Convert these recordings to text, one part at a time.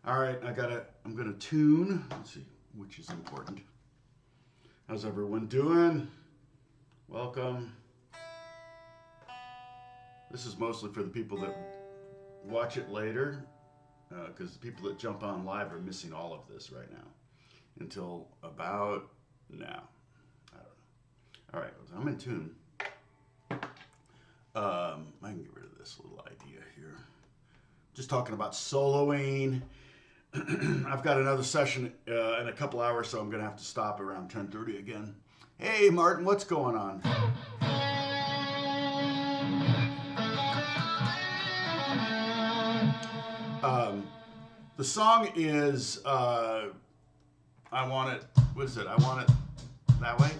All right, I'm gonna tune. Let's see, which is important. How's everyone doing? Welcome. This is mostly for the people that watch it later, because the people that jump on live are missing all of this right now until about now. I don't know. All right, I'm in tune. I can get rid of this little idea here. Just talking about soloing. I've got another session in a couple hours, so I'm going to have to stop around 10:30 again. Hey, Martin, what's going on? The song is I Want It, what is it? I Want It That Way?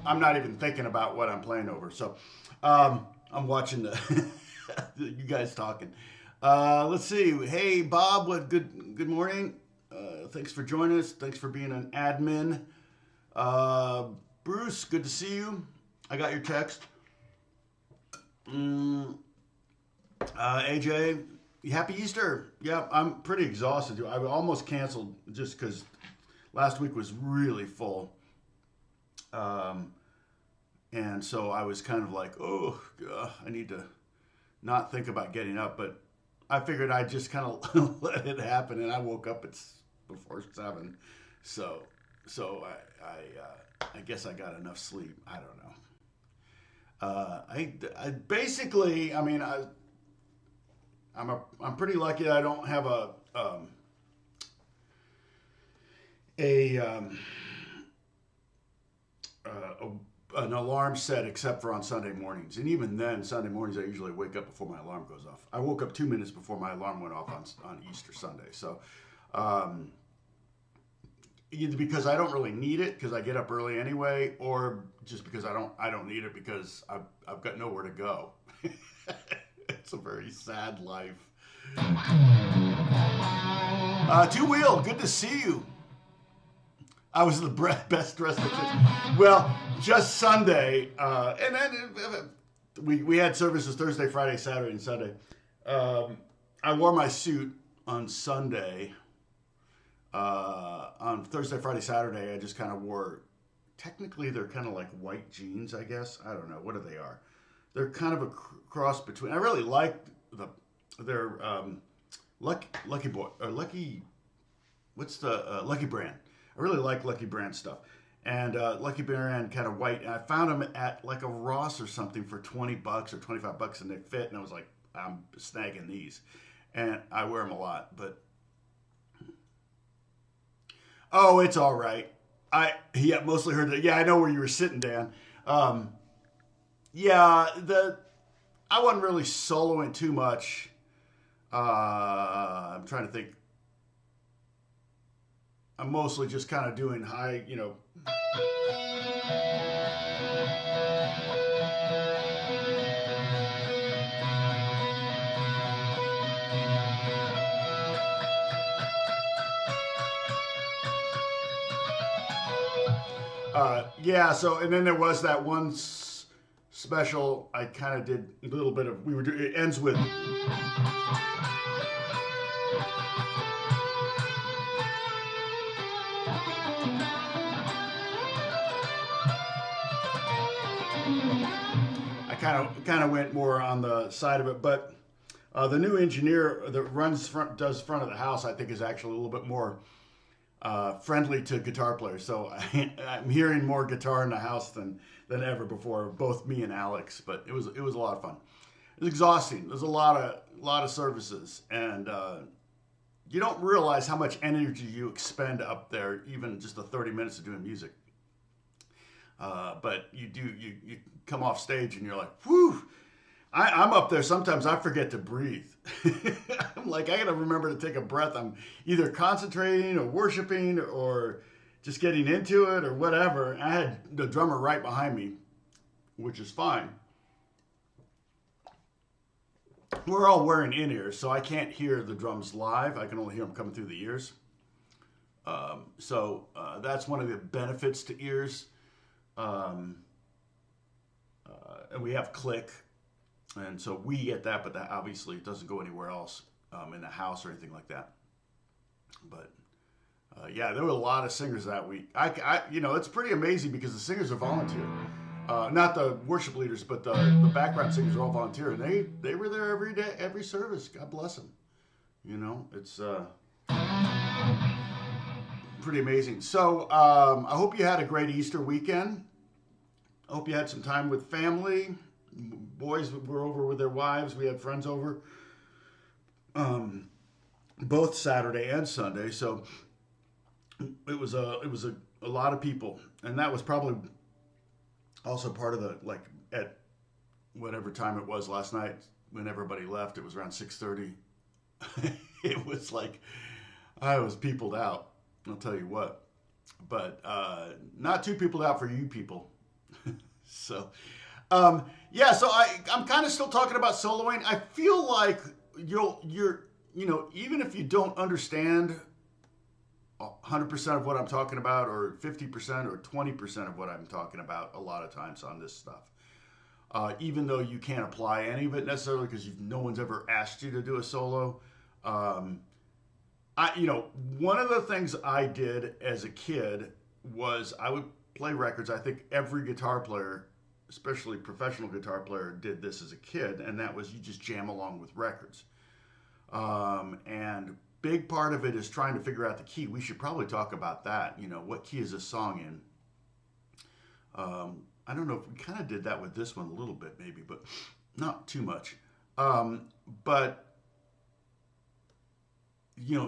I'm not even thinking about what I'm playing over. So I'm watching you guys talking. Let's see. Hey, Bob, good morning. Thanks for joining us. Thanks for being an admin. Bruce, good to see you. I got your text. AJ, happy Easter. Yeah, I'm pretty exhausted. I almost canceled just because last week was really full. And so I was kind of like, oh, God, I need to not think about getting up. But I figured I'd just kind of let it happen. And I woke up before 7. So I guess I got enough sleep. I don't know. I basically, I mean, I'm pretty lucky that I don't have an alarm set except for on Sunday mornings. And even then, Sunday mornings, I usually wake up before my alarm goes off. I woke up 2 minutes before my alarm went off on Easter Sunday. So either because I don't really need it because I get up early anyway, or just because I don't need it because I've got nowhere to go. It's a very sad life. Two Wheel, good to see you. I was the best dressed. Well, just Sunday, and then we had services Thursday, Friday, Saturday, and Sunday. I wore my suit on Sunday. On Thursday, Friday, Saturday, I just kind of wore. Technically, they're kind of like white jeans, I guess. I don't know what they are. They're kind of a cross between. I really like their Lucky Boy or Lucky. What's the Lucky Brand? I really like Lucky Brand stuff. And Lucky Brand kind of white. And I found them at like a Ross or something for $20 or $25 and they fit. And I was like, I'm snagging these. And I wear them a lot. But, oh, it's all right. Mostly heard that. Yeah, I know where you were sitting, Dan. I wasn't really soloing too much. I'm trying to think. I'm mostly just kind of doing high, so, and then there was that one special I kind of did a little bit of, it ends with. Kind of went more on the side of it, but the new engineer that does front of the house, I think, is actually a little bit more friendly to guitar players. So I'm hearing more guitar in the house than ever before, both me and Alex. But it was a lot of fun. It was exhausting. There's a lot of services, and you don't realize how much energy you expend up there, even just the 30 minutes of doing music. But you come off stage and you're like, whew. I'm up there. Sometimes I forget to breathe. I'm like, I got to remember to take a breath. I'm either concentrating or worshiping or just getting into it or whatever. I had the drummer right behind me, which is fine. We're all wearing in-ears, so I can't hear the drums live. I can only hear them coming through the ears. So that's one of the benefits to ears. And we have click. And so we get that, but that obviously doesn't go anywhere else in the house or anything like that. But yeah, there were a lot of singers that week. It's pretty amazing because the singers are volunteer. Not the worship leaders, but the background singers are all volunteer, and they were there every day, every service. God bless them. It's pretty amazing. So I hope you had a great Easter weekend. I hope you had some time with family. Boys were over with their wives. We had friends over both Saturday and Sunday. So it was a lot of people, and that was probably also part of at whatever time it was last night when everybody left. It was around 6:30. It was like I was peopled out. I'll tell you what, but not too peopled out for you people. So. So I'm kind of still talking about soloing. I feel like you're even if you don't understand 100% of what I'm talking about, or 50% or 20% of what I'm talking about a lot of times on this stuff, even though you can't apply any of it necessarily because no one's ever asked you to do a solo. One of the things I did as a kid was I would play records. I think every guitar player, especially professional guitar player, did this as a kid, and that was you just jam along with records. And big part of it is trying to figure out the key. We should probably talk about that. What key is this song in? I don't know if we kind of did that with this one a little bit maybe, but not too much. But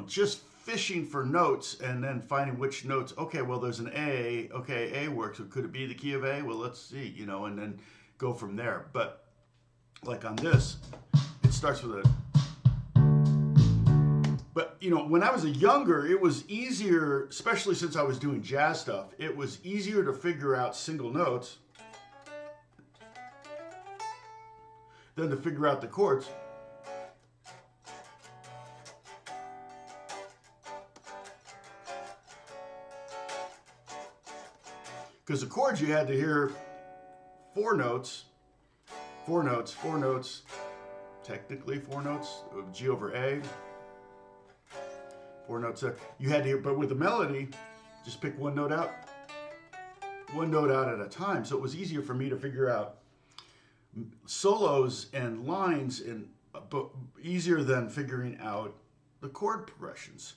just fishing for notes and then finding which notes. Okay, well, there's an A. Okay, A works. So could it be the key of A? Well, let's see, and then go from there. But like on this, it starts with a. But, when I was younger, it was easier, especially since I was doing jazz stuff, it was easier to figure out single notes than to figure out the chords. Because the chords, you had to hear four notes, technically four notes of G over A, four notes there. You had to hear, but with the melody, just pick one note out at a time. So it was easier for me to figure out solos and lines, but easier than figuring out the chord progressions.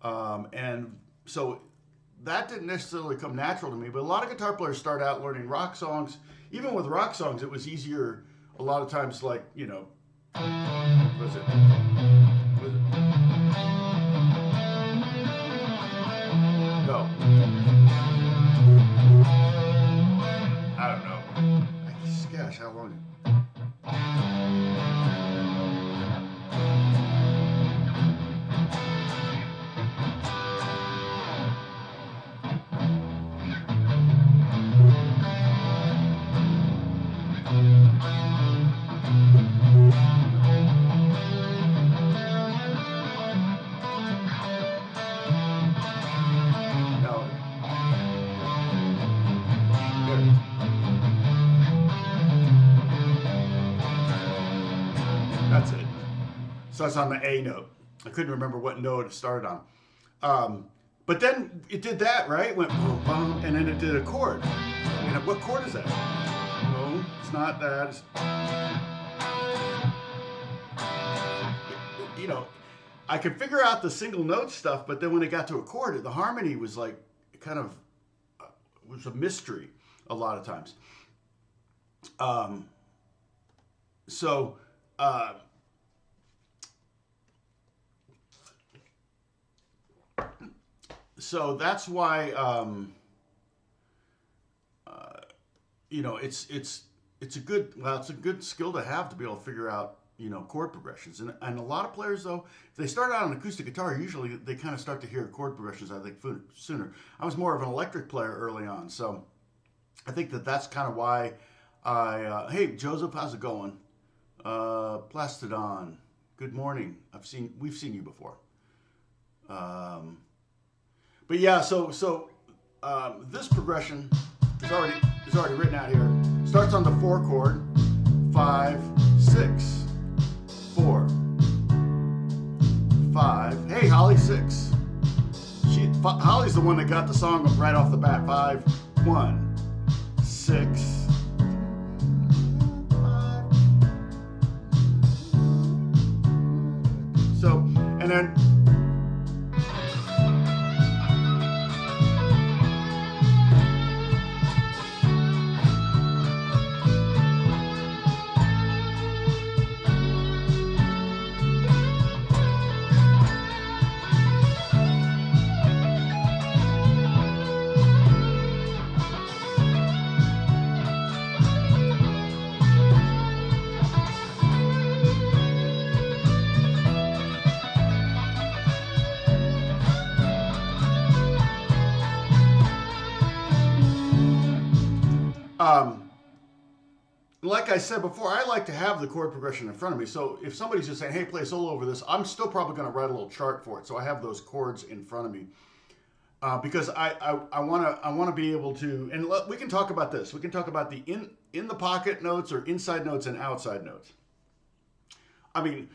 And so that didn't necessarily come natural to me, but a lot of guitar players start out learning rock songs. Even with rock songs, it was easier a lot of times, what is it? No. I don't know. Gosh, how long? That's it. So it's on the A note. I couldn't remember what note it started on. But then it did that, right? It went boom, boom, and then it did a chord. And what chord is that? No, it's not that. I could figure out the single note stuff, but then when it got to a chord, the harmony was like kind of was a mystery a lot of times. So so that's why you know it's a good it's a good skill to have to be able to figure out chord progressions. And a lot of players though, if they start out on acoustic guitar, usually they kind of start to hear chord progressions I think sooner. I was more of an electric player early on, so I think that's kind of why I hey Joseph, how's it going? Plastodon, good morning. We've seen you before. But yeah, so this progression is already written out here. Starts on the 4 chord, 5, 6, 4, 5. Hey, Holly, 6. Holly's the one that got the song right off the bat. 5, 1, 6. So, and then like I said before, I like to have the chord progression in front of me. So if somebody's just saying, hey, play a solo over this, I'm still probably going to write a little chart for it. So I have those chords in front of me. Because I want to be able to, and we can talk about this. We can talk about the in the pocket notes or inside notes and outside notes. I mean,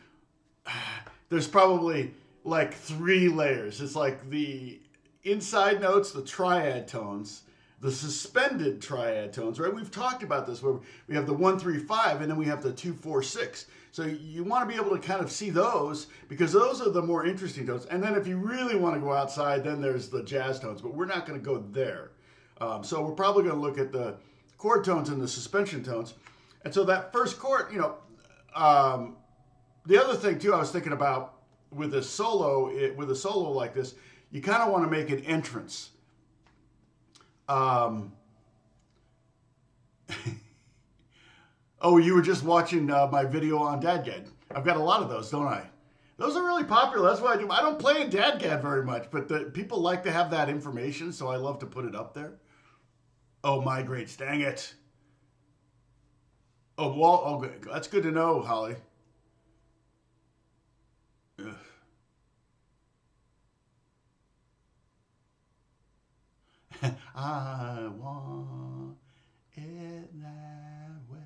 there's probably like 3 layers. It's like the inside notes, the triad tones, the suspended triad tones, right? We've talked about this where we have the 1, 3, 5, and then we have the 2, 4, 6. So you want to be able to kind of see those because those are the more interesting tones. And then if you really want to go outside, then there's the jazz tones, but we're not going to go there. So we're probably going to look at the chord tones and the suspension tones. And so that first chord, the other thing too I was thinking about with a solo like this, you kind of want to make an entrance. Oh, you were just watching my video on Dadgad. I've got a lot of those, don't I? Those are really popular. That's what I do. I don't play in Dadgad very much, but people like to have that information, so I love to put it up there. Oh, migrates. Dang it. Oh, well, oh, that's good to know, Holly. Ugh. I want it that way.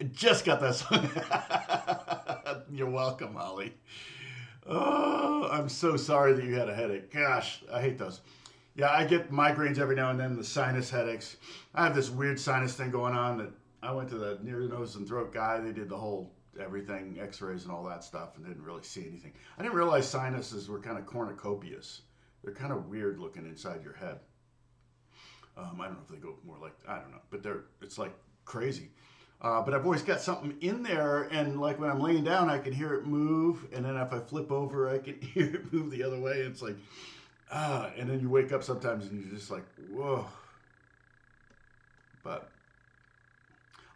I just got that song. You're welcome, Holly. Oh, I'm so sorry that you had a headache. Gosh, I hate those. Yeah, I get migraines every now and then, the sinus headaches. I have this weird sinus thing going on that I went to the ear, nose, and throat guy. They did the whole everything, x-rays and all that stuff, and didn't really see anything. I didn't realize sinuses were kind of cornucopias. They're kind of weird looking inside your head. I don't know if they go more like, I don't know, but it's like crazy. But I've always got something in there, and like when I'm laying down, I can hear it move, and then if I flip over, I can hear it move the other way. It's like, and then you wake up sometimes and you're just like, whoa. But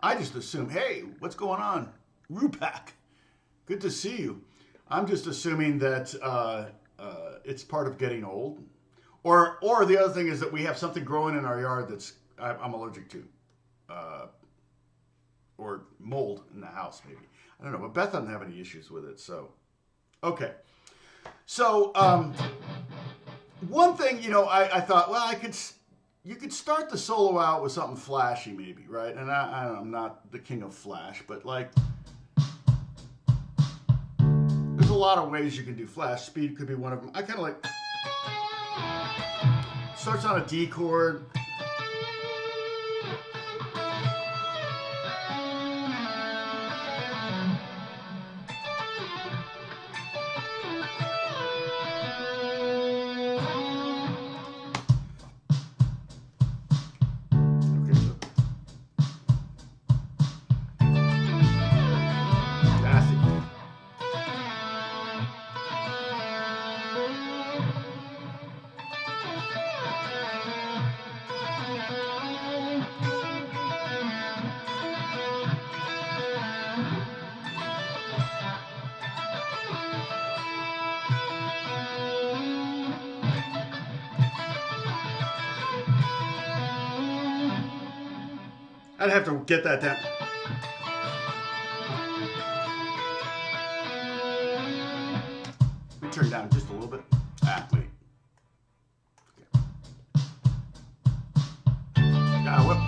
I just assume, hey, what's going on? Rupak, good to see you. I'm just assuming that it's part of getting old. Or the other thing is that we have something growing in our yard that's I'm allergic to. Or mold in the house, maybe. I don't know, but Beth doesn't have any issues with it, so. Okay. So, one thing, I thought, well, you could start the solo out with something flashy, maybe, right? And I'm not the king of flash, but like, there's a lot of ways you can do flash. Speed could be one of them. I kind of like, starts on a D chord. I'd have to get that down. Let me turn down just a little bit. Ah, wait. Okay. Ah, whoop.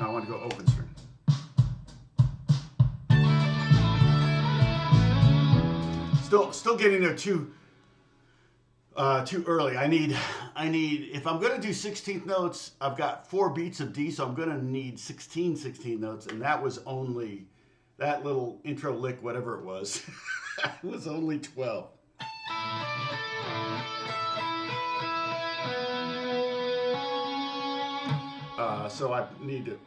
No, I want to go open string. Still getting there too early. I need, if I'm going to do 16th notes, I've got 4 beats of D, so I'm going to need 16 notes, and that was only, that little intro lick, whatever it was, was only 12. So I need to...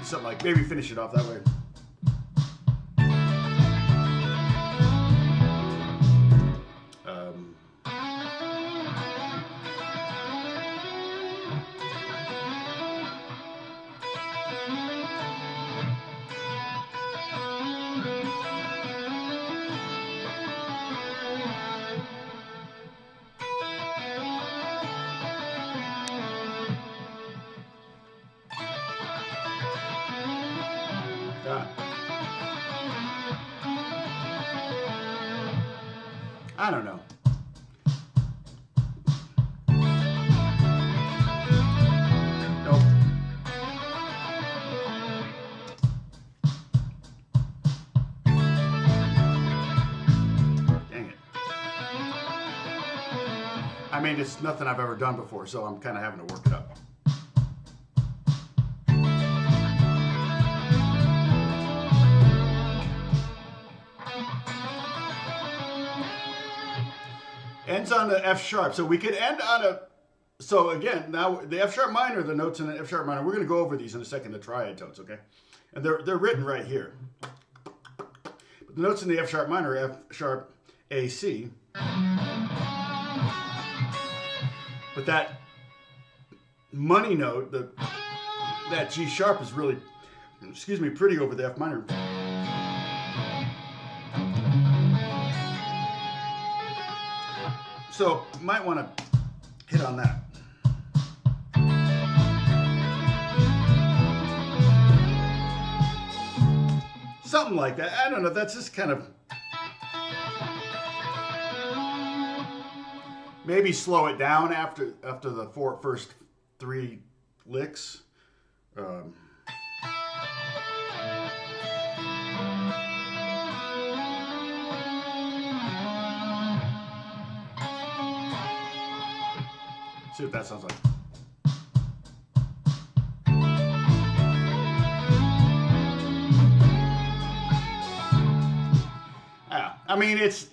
something like, maybe finish it off that way. I don't know. Nope. Dang it. I mean, it's nothing I've ever done before, so I'm kind of having to work it up. Ends on the F sharp. So we could end on a, so again, now the F sharp minor, the notes in the F sharp minor, we're going to go over these in a second, the triad tones, okay? And they're written right here. But the notes in the F sharp minor, F sharp, A, C. But that money note, that G sharp is really, excuse me, pretty over the F minor. So might want to hit on that. Something like that. I don't know. That's just kind of, maybe slow it down after the first 3 licks. See what that sounds like. Yeah, I mean it's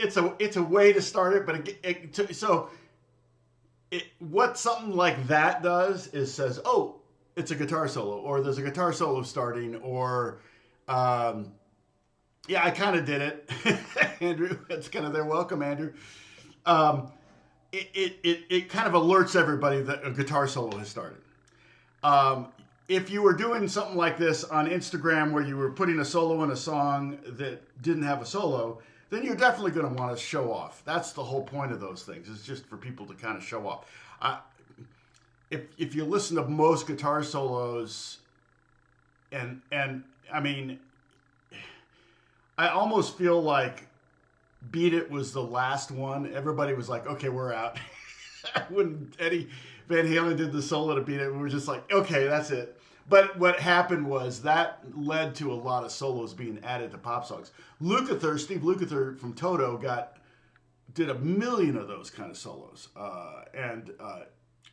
a way to start it, but what something like that does is says, oh, it's a guitar solo, or there's a guitar solo starting, or yeah, I kind of did it, Andrew. It's kind of there. Welcome, Andrew. It kind of alerts everybody that a guitar solo has started. If you were doing something like this on Instagram where you were putting a solo in a song that didn't have a solo, then you're definitely going to want to show off. That's the whole point of those things. It's just for people to kind of show off. If you listen to most guitar solos, and I mean, I almost feel like Beat It was the last one. Everybody was like, okay, we're out. When Eddie Van Halen did the solo to Beat It, we were just like, okay, that's it. But what happened was that led to a lot of solos being added to pop songs. Steve Lukather from Toto did 1 million of those kind of solos. And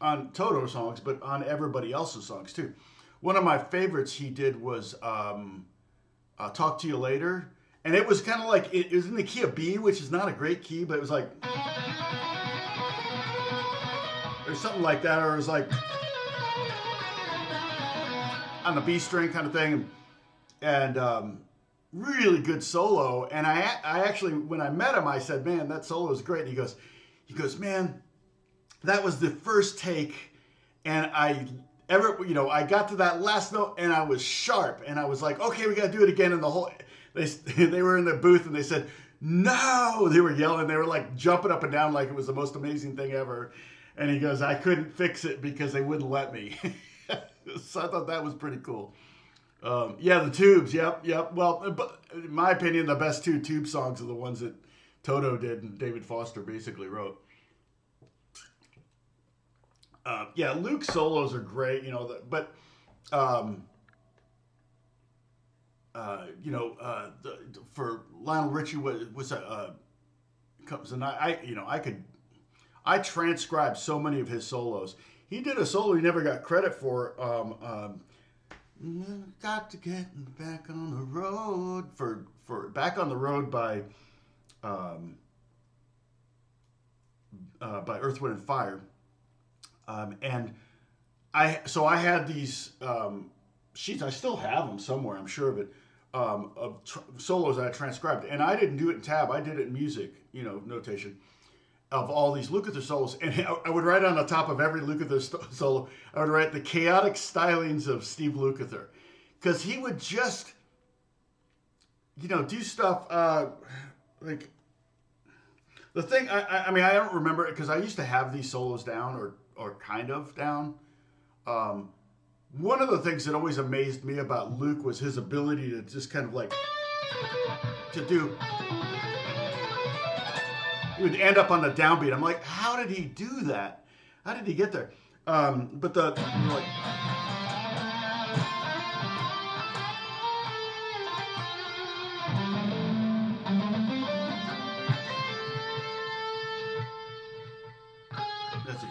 on Toto songs, but on everybody else's songs too. One of my favorites he did was Talk to You Later. And it was kind of like, it was in the key of B, which is not a great key, but it was like, or something like that, or it was like, on the B string kind of thing, and really good solo. And I actually, when I met him, I said, "Man, that solo is great." And he goes, "Man, that was the first take, and I got to that last note, and I was sharp, and I was like, okay, we got to do it again." And the whole they were in the booth, and they said, "No!" They were yelling, they were like jumping up and down like it was the most amazing thing ever. And he goes, "I couldn't fix it because they wouldn't let me." So I thought that was pretty cool. The Tubes, yep. Well, but in my opinion, the best two Tube songs are the ones that Toto did and David Foster basically wrote. Luke's solos are great, for Lionel Richie comes, and I transcribed so many of his solos. He did a solo he never got credit for. Got to get back on the road for Back on the Road by Earth, Wind and Fire. And I had these sheets. I still have them somewhere, I'm sure of it, of solos that I transcribed. And I didn't do it in tab. I did it in music, notation of all these Lukather solos. And I would write on the top of every Lukather solo, I would write the chaotic stylings of Steve Lukather. Because he would just, do stuff like... The thing, I mean, I don't remember it because I used to have these solos down or kind of down. One of the things that always amazed me about Luke was his ability to just kind of like, to do, he would end up on the downbeat. I'm like, how did he do that? How did he get there? But like, that's it.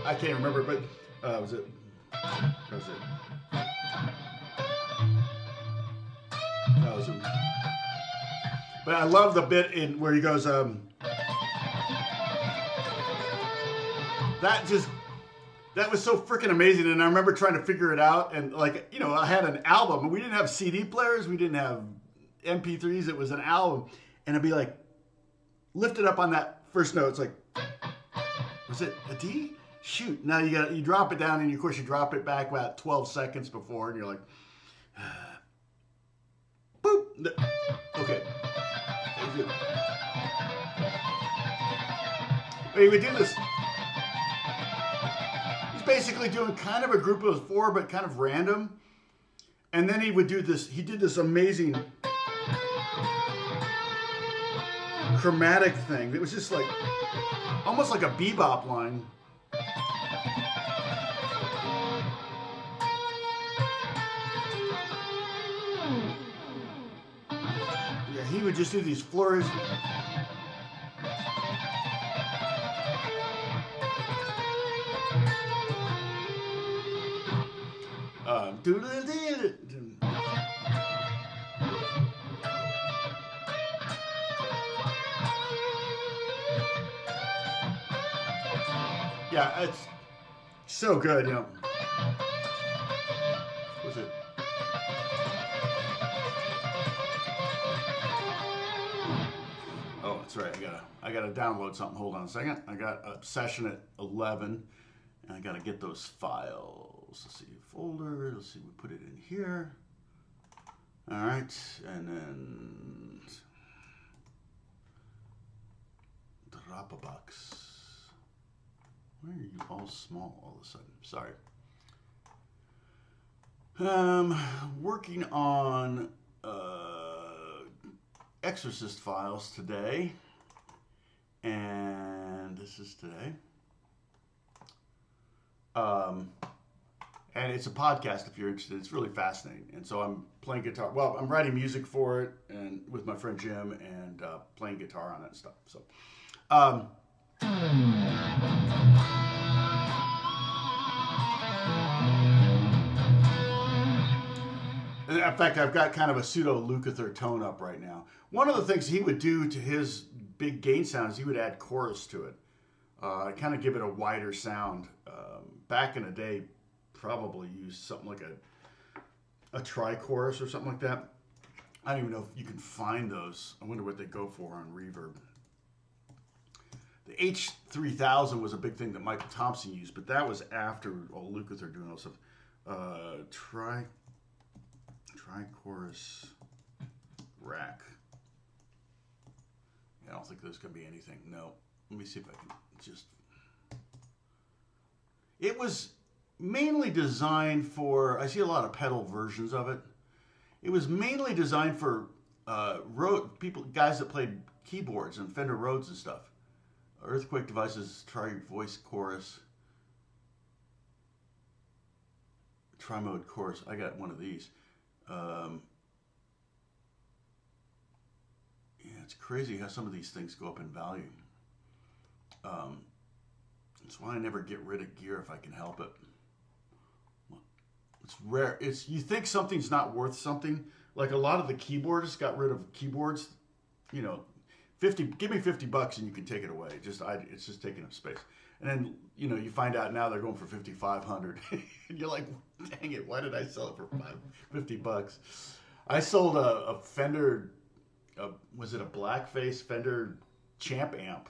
I can't remember, but was it? But I love the bit in where he goes, that was so freaking amazing. And I remember trying to figure it out. And like, I had an album, and we didn't have CD players. We didn't have MP3s. It was an album. And it'd be like, lift it up on that first note. It's like, was it a D? Shoot. Now you drop it down, and of course you drop it back about 12 seconds before, and you're like, boop. Okay. But he would do this. He's basically doing kind of a group of four, but kind of random. And then he would do this. He did this amazing chromatic thing. It was just like almost like a bebop line. Yeah, he would just do these flourishes. Yeah, it's so good, Was it? Oh, that's right. I gotta download something. Hold on a second. I got a session at 11, and I gotta get those files. Let's see, folder. Let's see, we put it in here. All right, and then Dropbox. Why are you all small all of a sudden? Sorry. Working on Exorcist files today, and this is today. And it's a podcast if you're interested. It's really fascinating. And so I'm playing guitar. Well, I'm writing music for it and with my friend Jim and playing guitar on it and stuff. So, in fact, I've got kind of a pseudo Lukather tone up right now. One of the things he would do to his big gain sound is he would add chorus to it. kind of give it a wider sound. Back in the day, probably used something like a tri-chorus or something like that. I don't even know if you can find those. I wonder what they go for on Reverb. The H3000 was a big thing that Michael Thompson used, but that was after old Lukather doing all this stuff. Tri-chorus rack. I don't think there's going to be anything. No. Let me see if I can just... It was mainly designed for... I see a lot of pedal versions of it. It was mainly designed for guys that played keyboards and Fender Rhodes and stuff. Earthquake devices, tri-voice chorus, tri-mode chorus. I got one of these. Yeah, it's crazy how some of these things go up in value. That's why I never get rid of gear if I can help it. It's rare. You think something's not worth something. Like a lot of the keyboardists got rid of keyboards. You know, give me $50 and you can take it away. It's just taking up space. And then you find out now they're going for $5,500, and you're like, dang it, why did I sell it for $50? I sold a Fender. Was it a blackface Fender Champ amp?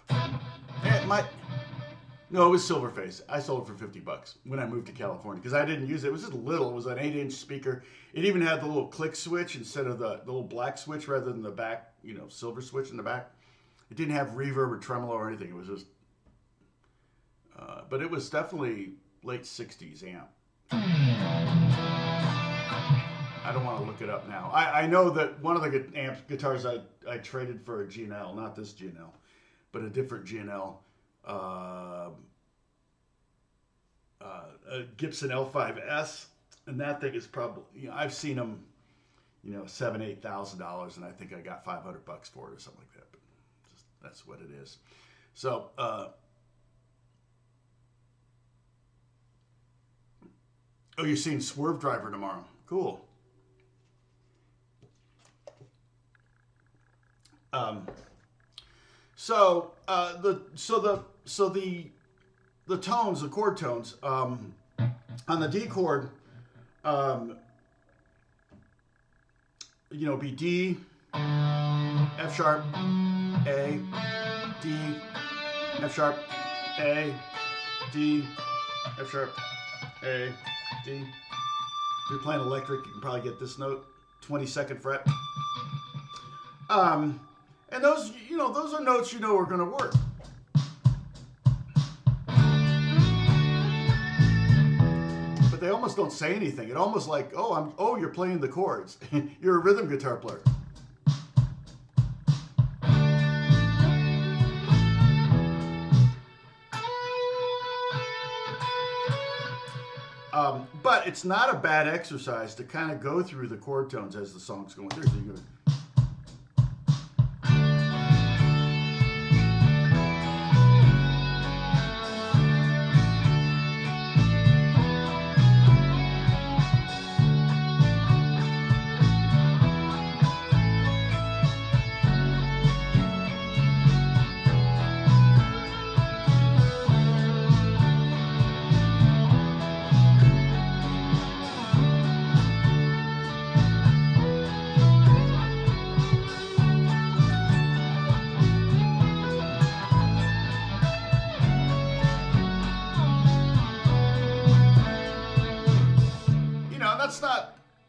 No, it was Silverface. I sold it for $50 when I moved to California because I didn't use it. It was just little. It was an 8-inch speaker. It even had the little click switch instead of the little black switch rather than the back, silver switch in the back. It didn't have reverb or tremolo or anything. It was just, but it was definitely late 60s amp. I don't want to look it up now. I know that one of the guitars I traded for a G&L, not this G&L, but a different G&L. A Gibson L5S, and that thing is probably, I've seen them, $7,000-8,000, and I think I got $500 for it or something like that. But that's what it is. So, oh, you're seeing Swerve Driver tomorrow. Cool. The tones, the chord tones, on the D chord, be D, F sharp, A, D, F sharp, A, D, F sharp, A, D. If you're playing electric, you can probably get this note, 22nd fret. And those, those are notes are going to work. But they almost don't say anything. It almost like, you're playing the chords. You're a rhythm guitar player. But it's not a bad exercise to kind of go through the chord tones as the song's going through. So you're going to...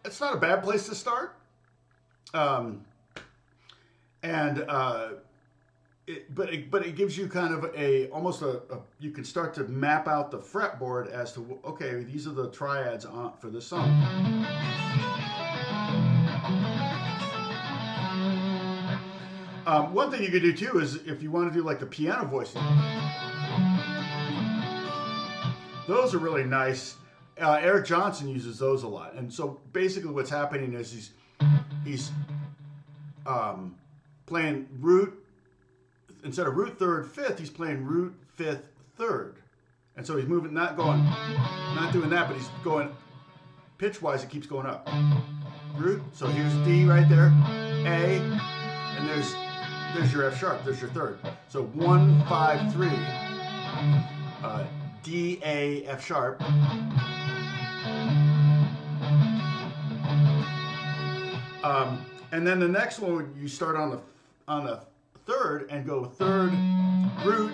It's not a bad place to start. But it gives you kind of almost you can start to map out the fretboard as to, okay, these are the triads for this song. One thing you could do too is if you want to do like the piano voicing, those are really nice. Eric Johnson uses those a lot, and so basically what's happening is he's playing root instead of root third fifth. He's playing root fifth third, and so he's moving, not doing that, but he's going pitch wise. It keeps going up. Root. So here's D right there, A, and there's your F sharp. There's your third. So 1 5 3, D, A, F sharp. And then the next one, you start on the third and go third, root,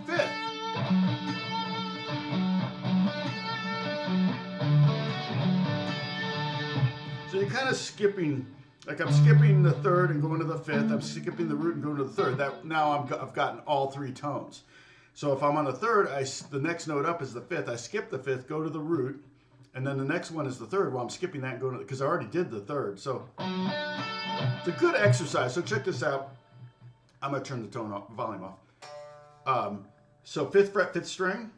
fifth. So you're kind of skipping, like I'm skipping the third and going to the fifth. I'm skipping the root and going to the third. That now I've gotten all three tones. So if I'm on the third, the next note up is the fifth. I skip the fifth, go to the root, and then the next one is the third. Well, I'm skipping that and going to, because I already did the third. So it's a good exercise. So check this out. I'm gonna turn the volume off. So fifth fret, fifth string.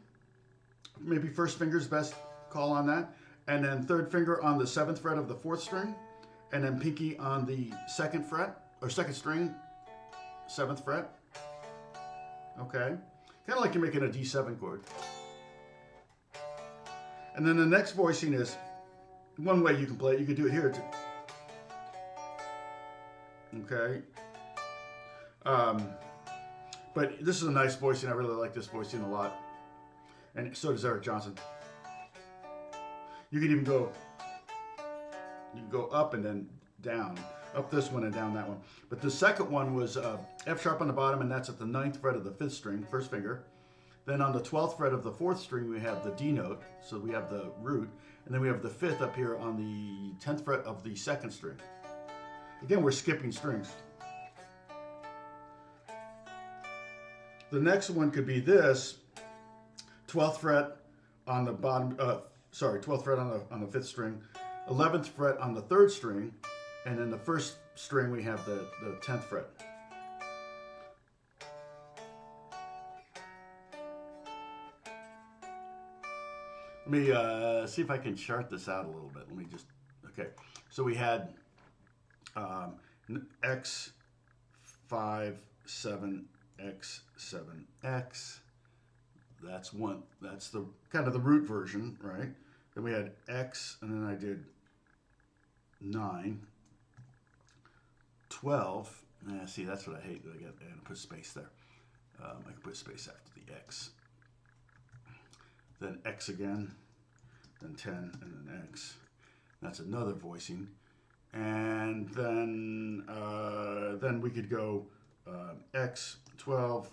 Maybe first finger's best call on that. And then third finger on the seventh fret of the fourth string. And then pinky on the second fret, or second string, seventh fret. Okay. Kind of like you're making a D7 chord. And then the next voicing is, one way you can play it, you could do it here too. Okay. But this is a nice voicing. I really like this voicing a lot. And so does Eric Johnson. You can even go, you can go up and then down. Up this one and down that one. But the second one was F sharp on the bottom, and that's at the 9th fret of the 5th string, first finger. Then on the 12th fret of the 4th string, we have the D note, so we have the root. And then we have the 5th up here on the 10th fret of the 2nd string. Again, we're skipping strings. The next one could be this, 12th fret on the bottom, 12th fret on the 5th string, 11th fret on the 3rd string, and then the first string we have the 10th fret. Let me see if I can chart this out a little bit. Let me just, okay. So we had X, 5, 7, X, 7, X. That's one, that's the kind of the root version, right? Then we had X, and then I did 9, 12. See, that's what I hate. I got to put space there. I can put space after the X. Then X again, then 10, and then X. That's another voicing. And then we could go X, 12,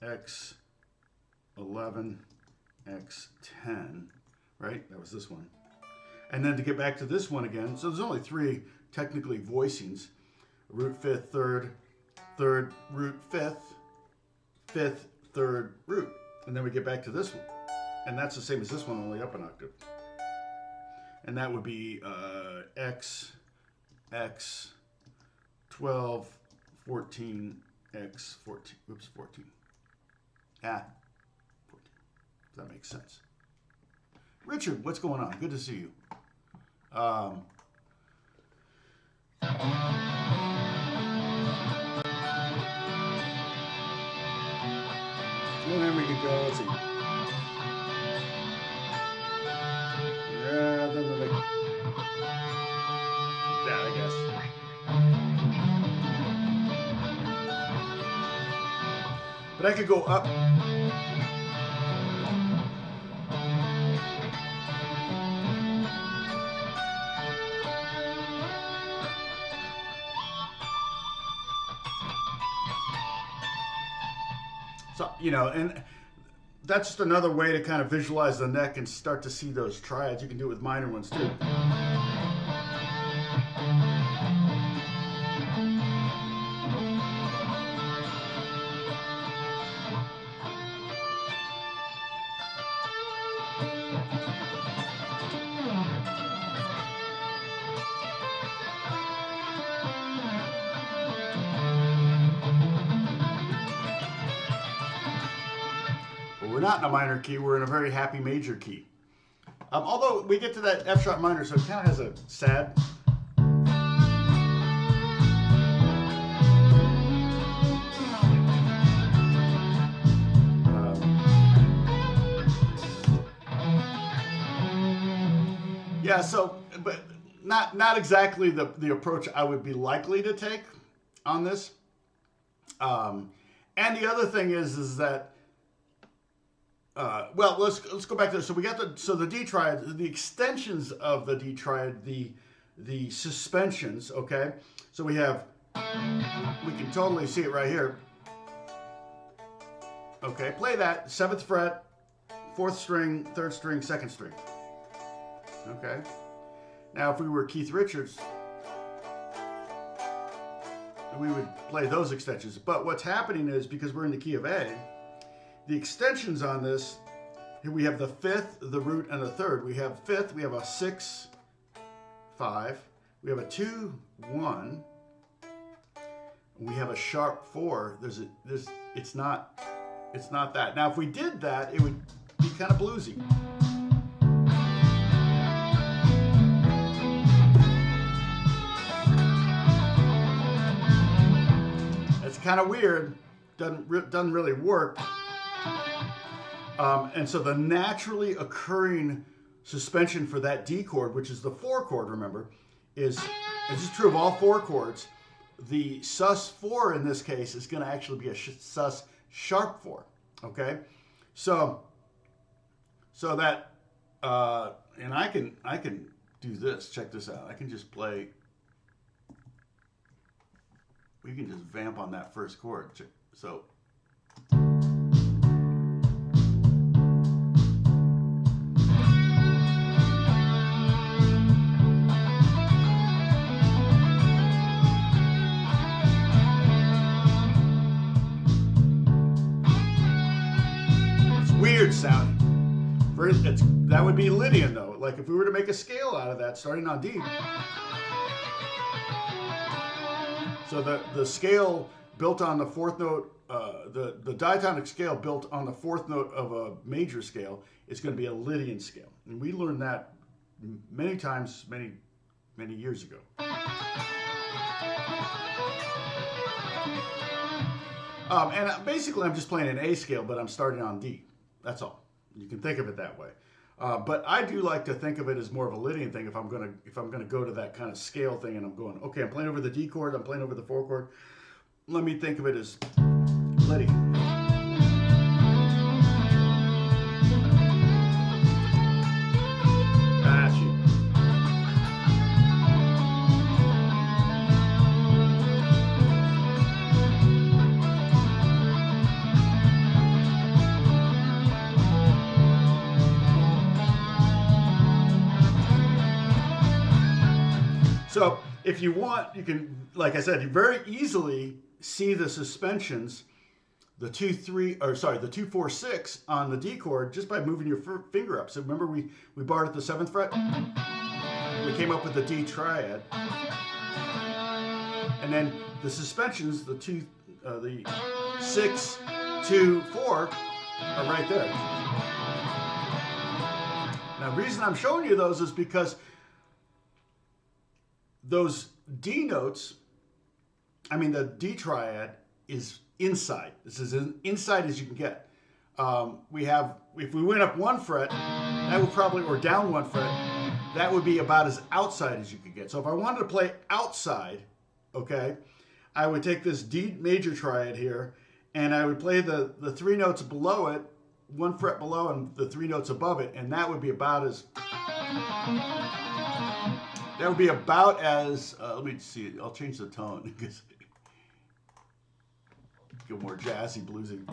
X, 11, X, 10, right? That was this one. And then to get back to this one again, so there's only 3 technically voicings. Root, 5th, 3rd, 3rd, root, 5th, 5th, 3rd, root. And then we get back to this one. And that's the same as this one, only up an octave. And that would be X, X, 12, 14, X, 14. Oops, 14. 14. If that makes sense. Richard, what's going on? Good to see you. And then we could go, let's see. Yeah, then like that, I guess. But I could go up. So, you know, and that's just another way to kind of visualize the neck and start to see those triads. You can do it with minor ones too. We're not in a minor key, we're in a very happy major key. Although we get to that F sharp minor, so it kind of has a sad. Yeah, so, but not exactly the approach I would be likely to take on this. And the other thing is that well, let's go back to this. So we got the D triad, the extensions of the D triad, the suspensions. Okay, so we can totally see it right here. Okay, play that 7th fret, 4th string, 3rd string, 2nd string. Okay, now if we were Keith Richards, we would play those extensions. But what's happening is, because we're in the key of A, the extensions on this, here we have the 5th, the root, and the 3rd. We have 5th, we have a 6, 5, we have a 2, 1, we have a sharp 4. It's not that. Now if we did that, it would be kind of bluesy. It's kind of weird. Doesn't really work. And so the naturally occurring suspension for that D chord, which is the 4 chord, remember, is true of all 4 chords. The sus4 in this case is going to actually be a sus sharp 4. Okay, so that and I can do this. Check this out. I can just play. We can just vamp on that first chord. So. Weird sounding. That would be Lydian though. Like if we were to make a scale out of that, starting on D. So the scale built on the 4th note, the diatonic scale built on the 4th note of a major scale is going to be a Lydian scale, and we learned that many times, many years ago. And basically, I'm just playing an A scale, but I'm starting on D. That's all. You can think of it that way. But I do like to think of it as more of a Lydian thing. If I'm gonna go to that kind of scale thing, and I'm going, okay, I'm playing over the D chord, I'm playing over the 4 chord. Let me think of it as Lydian. So if you want, you can, like I said, you very easily see the suspensions, the 2, 4, 6 on the D chord just by moving your finger up. So remember we barred at the 7th fret? We came up with the D triad. And then the suspensions, the 6, 2, 4 are right there. Now the reason I'm showing you those is because those D notes, the D triad is inside. This is as inside as you can get. If we went up 1 fret, that would probably, or down 1 fret, that would be about as outside as you could get. So if I wanted to play outside, okay, I would take this D major triad here, and I would play the 3 notes below it, 1 fret below and the 3 notes above it, and that would be about as... That would be about as, let me see, I'll change the tone because go more jazzy, bluesy.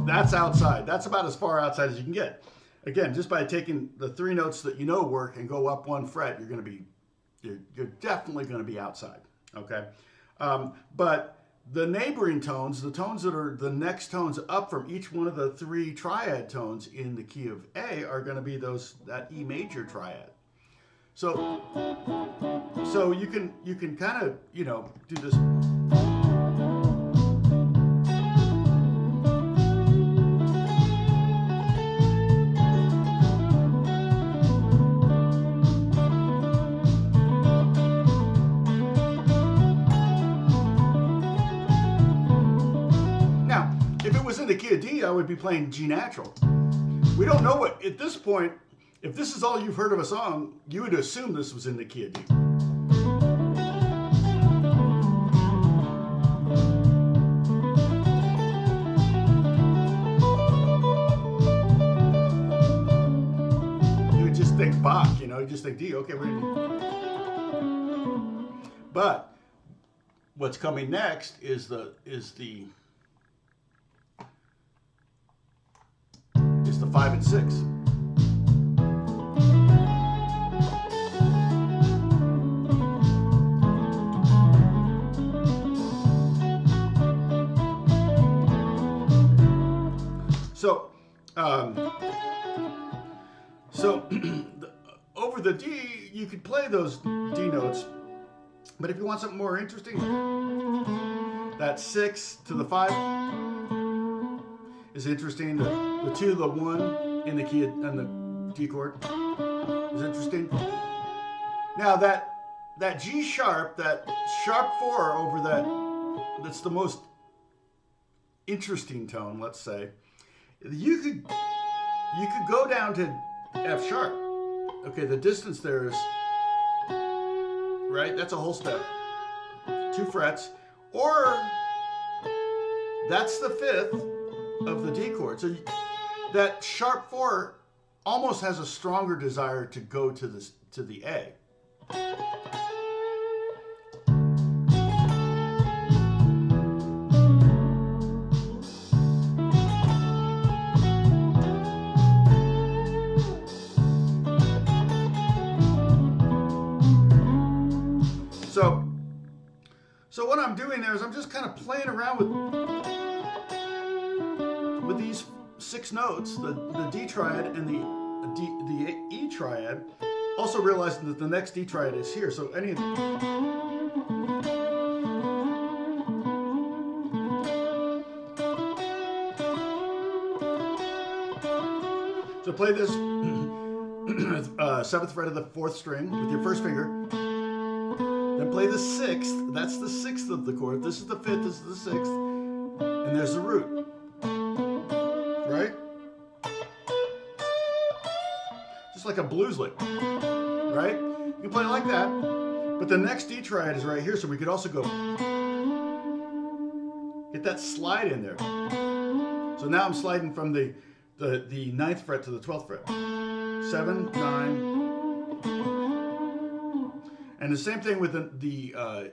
That's outside. That's about as far outside as you can get. Again, just by taking the 3 notes that you know work and go up 1 fret, you're definitely going to be outside. Okay, but the neighboring tones, the tones that are the next tones up from each one of the 3 triad tones in the key of A, are going to be that E major triad. So you can kind of do this. If it was in the key key of D, I would be playing G natural. We don't know what, at this point, if this is all you've heard of a song, you would assume this was in the key of D. You would just think Bach, you know, you just think D, okay, we're in. But what's coming next is the 5 and 6. So over the D, you could play those D notes, but if you want something more interesting, that 6 to the 5 is interesting. The 2 to the 1 in the key and the D chord is interesting. Now that G sharp, that sharp 4 over that's the most interesting tone, let's say. You could go down to F sharp. Okay, the distance there is, right? That's a whole step. 2 frets. Or that's the 5th of the D chord. So that sharp 4 almost has a stronger desire to go to the A. So what I'm doing there is I'm just kind of playing around with these 6 notes, the D triad and the E triad, also realizing that the next D triad is here. So so play this 7th fret of the 4th string with your first finger. Then play the 6th. That's the 6th of the chord. This is the 5th. This is the 6th. And there's the root. Right? Just like a blues lick. Right? You can play it like that. But the next D triad is right here, so we could also go get that slide in there. So now I'm sliding from the 9th fret to the 12th fret. 7, 9. And the same thing with the I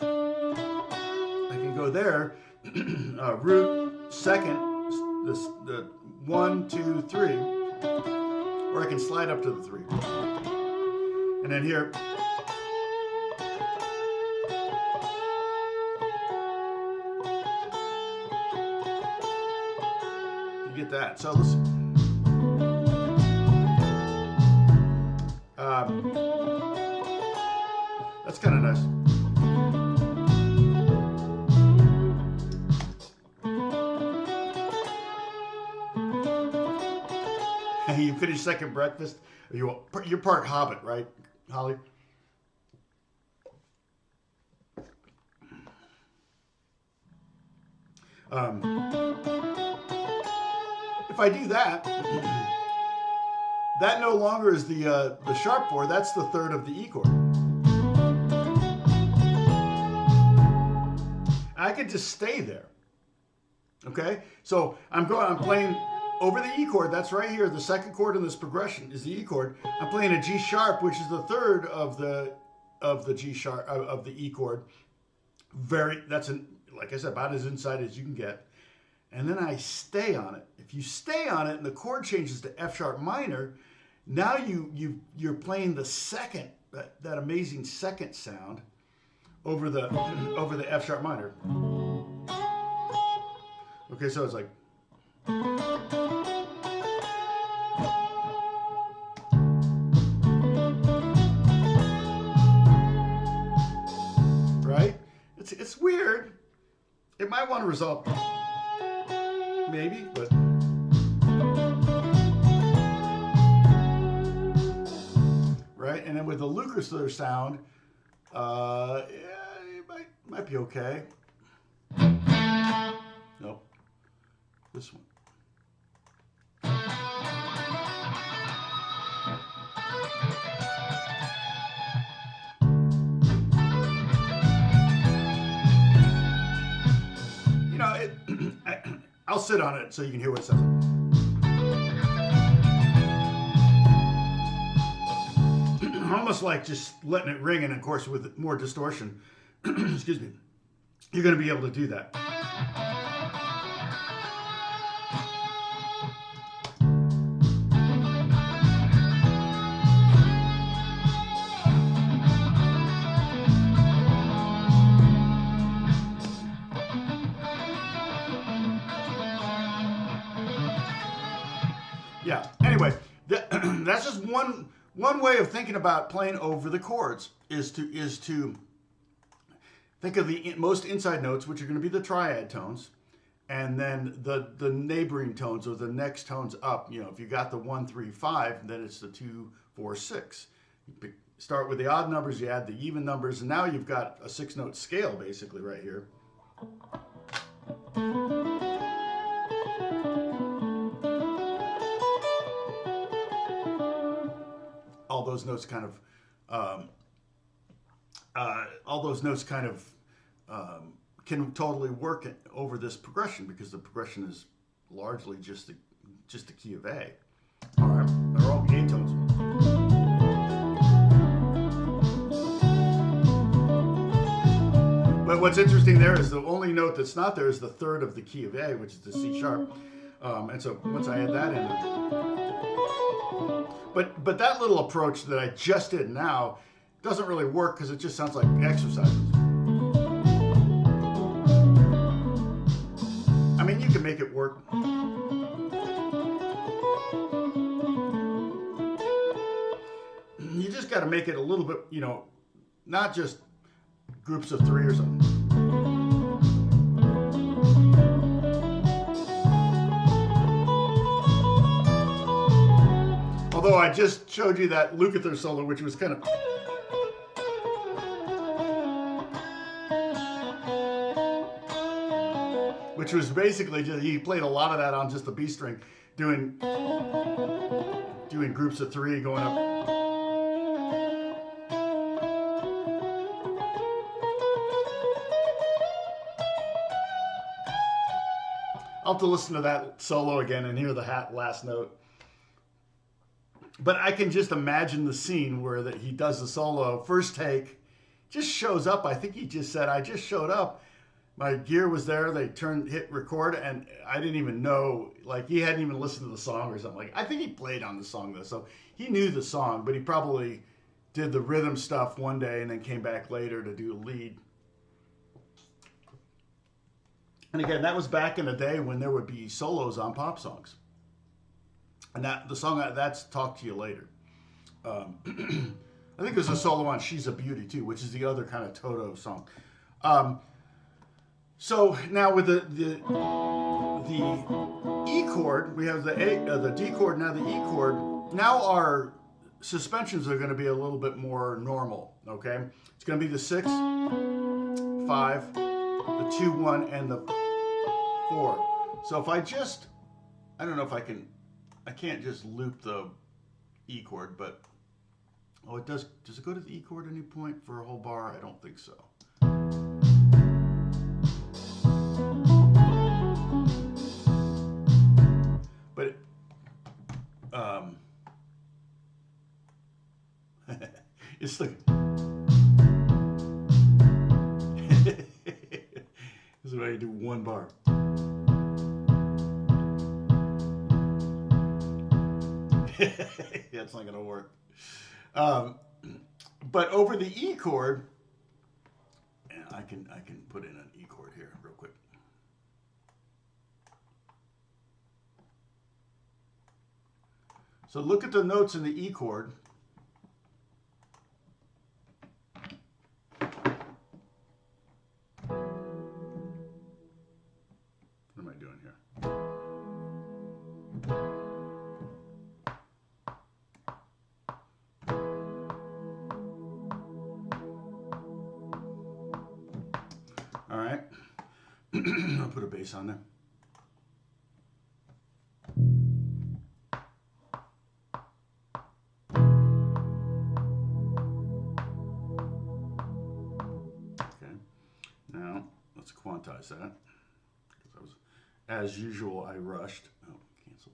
can go there, root, 2nd, the 1, 2, 3, or I can slide up to the 3. And then here, you get that. So let's that's kind of nice. You finish second breakfast. You're part Hobbit, right, Holly? If I do that, that no longer is the sharp 4. That's the 3rd of the E chord. I could just stay there. Okay? So I'm playing over the E chord. That's right here. The 2nd chord in this progression is the E chord. I'm playing a G sharp, which is the 3rd of the G sharp of the E chord. That's like I said, about as inside as you can get. And then I stay on it. If you stay on it and the chord changes to F sharp minor, now you're playing the 2nd, that amazing 2nd sound over the F sharp minor. Okay, so it's like right? It's weird. It might want to resolve, maybe, but right. And then with the Lucasler sound, yeah, it might be okay. Nope. This one. I'll sit on it so you can hear what it sounds like. Almost like just letting it ring, and of course with more distortion, excuse me, you're going to be able to do that. Yeah. Anyway, that's just one way of thinking about playing over the chords is to think of the most inside notes, which are going to be the triad tones, and then the neighboring tones or the next tones up. You know, if you got the 1, 3, 5, then it's the 2, 4, 6. You start with the odd numbers, you add the even numbers, and now you've got a 6-note scale basically right here. All those notes kind of can totally work over this progression because the progression is largely just the key of A. All right, they're all A tones. But what's interesting there is the only note that's not there is the third of the key of A, which is the C sharp. And so once I add that in, but that little approach that I just did now doesn't really work because it just sounds like exercises. I mean, you can make it work. You just got to make it a little bit, you know, not just groups of 3 or something. Although I just showed you that Lukather solo, which was kind of... which was basically just, he played a lot of that on just the B string, doing groups of 3 going up. I'll have to listen to that solo again and hear the last note. But I can just imagine the scene where he does the solo, first take, just shows up. I think he just said, I just showed up. My gear was there. They hit record, and I didn't even know, like he hadn't even listened to the song or something. Like I think he played on the song though, so he knew the song, but he probably did the rhythm stuff one day and then came back later to do a lead. And again, that was back in the day when there would be solos on pop songs. And the song that's Talk to You Later. I think there's a solo on She's a Beauty too, which is the other kind of Toto song. So now with the E chord, we have the D chord, now the E chord. Now our suspensions are going to be a little bit more normal. Okay, it's going to be the 6, 5, the 2, 1, and the 4. So if I don't know if I can't just loop the E chord, but it does. Does it go to the E chord at any point for a whole bar? I don't think so. But it's like this is why you do one bar. That's not gonna work. But over the E chord, and I can put in an E chord here real quick. So look at the notes in the E chord. What am I doing here? All right. I'll put a bass on there. Now let's quantize that. as usual, I rushed. Oh, cancel.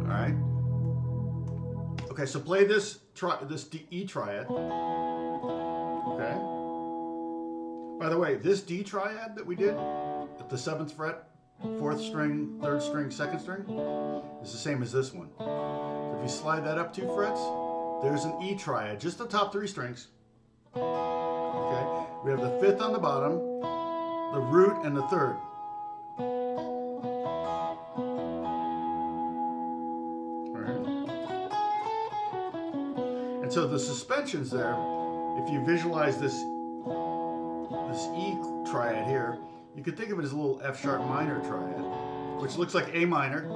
All right. Okay, so play this E triad. Okay. By the way, this D triad that we did at the 7th fret, 4th string, 3rd string, 2nd string, is the same as this one. So if you slide that up 2 frets, there's an E triad, just the top 3 strings. Okay, we have the 5th on the bottom, the root, and the 3rd. All right. And so the suspensions there, if you visualize this E triad here, you could think of it as a little F sharp minor triad, which looks like A minor,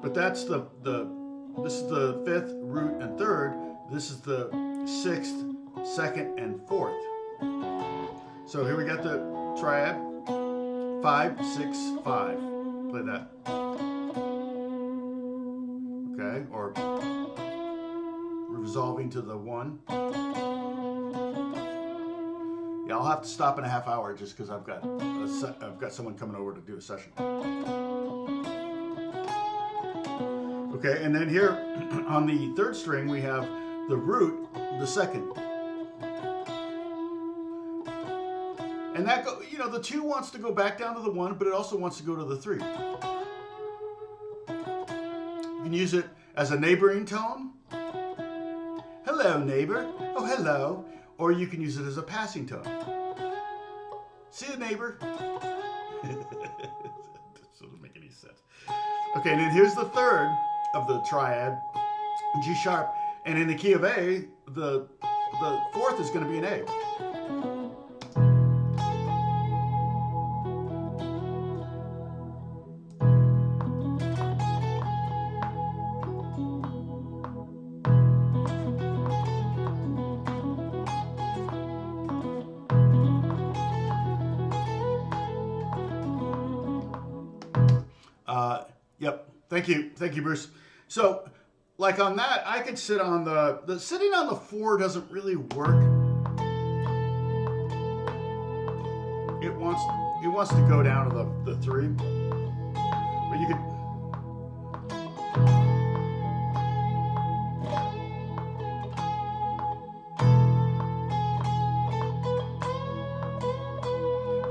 but that's this is the 5th, root, and 3rd. This is the 6th, 2nd, and 4th. So here we got the triad, 5, 6, 5. Play that. Okay, or resolving to the 1. Yeah, I'll have to stop in a half hour just because I've got someone coming over to do a session. Okay, and then here on the 3rd string we have the root, the 2nd, and that the 2 wants to go back down to the 1, but it also wants to go to the 3. You can use it as a neighboring tone. Hello, neighbor. Oh, hello. Or you can use it as a passing tone. See you, neighbor. That doesn't make any sense. Okay, and then here's the 3rd of the triad, G sharp. And in the key of A, the 4th is going to be an A. Yep. Thank you, Bruce. So, like on that, I could sit on the sitting on the 4 doesn't really work. It wants to go down to the 3, but you could.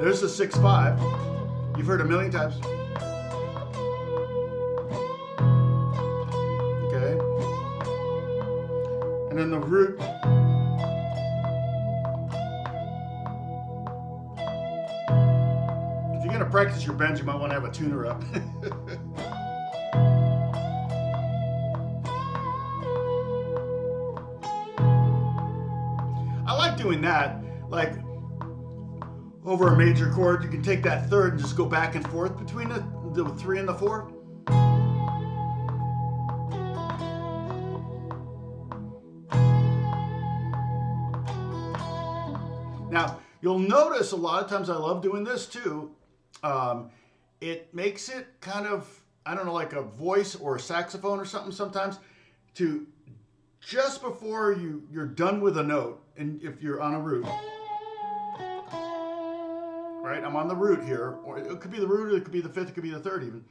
There's the 6/5. You've heard a million times. And then the root. If you're going to practice your bends, you might want to have a tuner up. I like doing that. Like over a major chord, you can take that 3rd and just go back and forth between the 3 and the 4. Now, you'll notice a lot of times I love doing this too. It makes it kind of, I don't know, like a voice or a saxophone or something sometimes, to just before you're done with a note, and if you're on a root, right? I'm on the root here, or it could be the root, or it could be the 5th, it could be the 3rd even.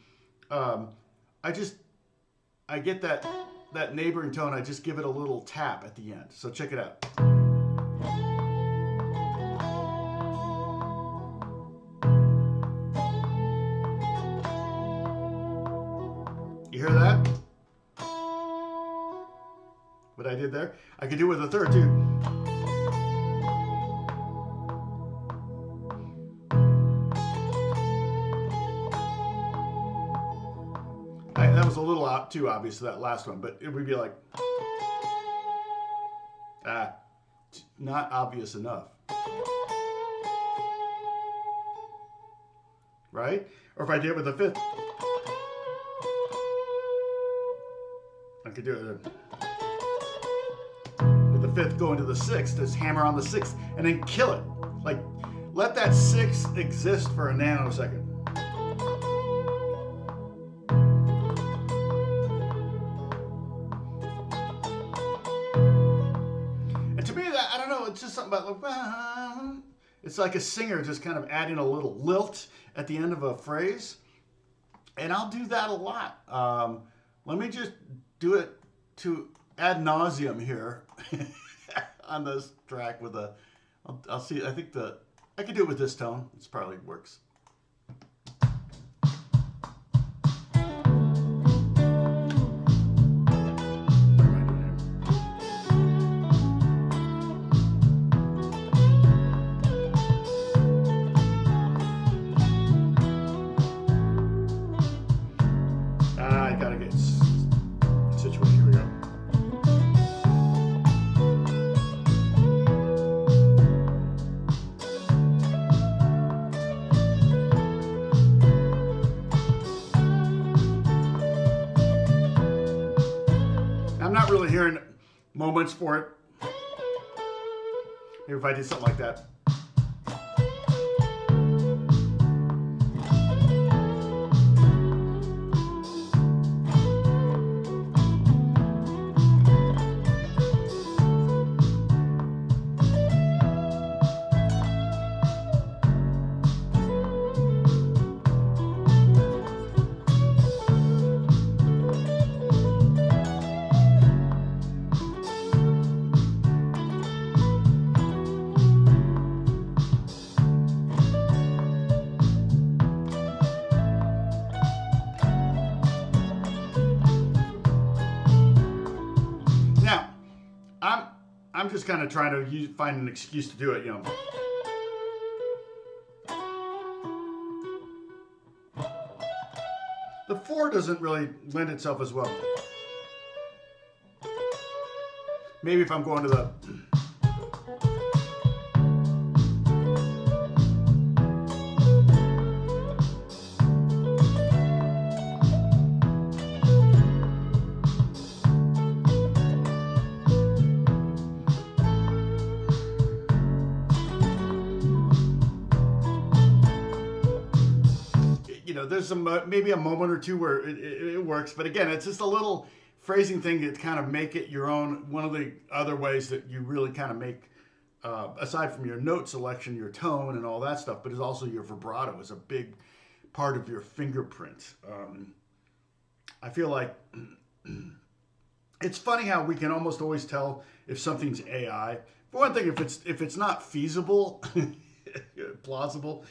I get that neighboring tone, I just give it a little tap at the end. So check it out. You hear that? What I did there? I could do it with the 3rd too. That was a little too obvious, that last one, but it would be like, not obvious enough. Right? Or if I did it with the 5th. I could do it with the 5th going to the 6th, just hammer on the 6th, and then kill it. Like, let that 6 exist for a nanosecond. And to me, that, I don't know, it's just something about like, it's like a singer just kind of adding a little lilt at the end of a phrase. And I'll do that a lot. Let me just do it to ad nauseum here on this track with a, I'll see, I think I can do it with this tone. It probably works. I gotta get situated. Here we go. I'm not really hearing moments for it. Maybe if I did something like that. Now, I'm just kind of trying to find an excuse to do it, you know. The 4 doesn't really lend itself as well. Maybe if I'm going to the... There's maybe a moment or two where it works, but again, it's just a little phrasing thing to kind of make it your own. One of the other ways that you really kind of make, aside from your note selection, your tone and all that stuff, but it's also your vibrato is a big part of your fingerprint. I feel like it's funny how we can almost always tell if something's AI. For one thing, if it's not feasible, plausible,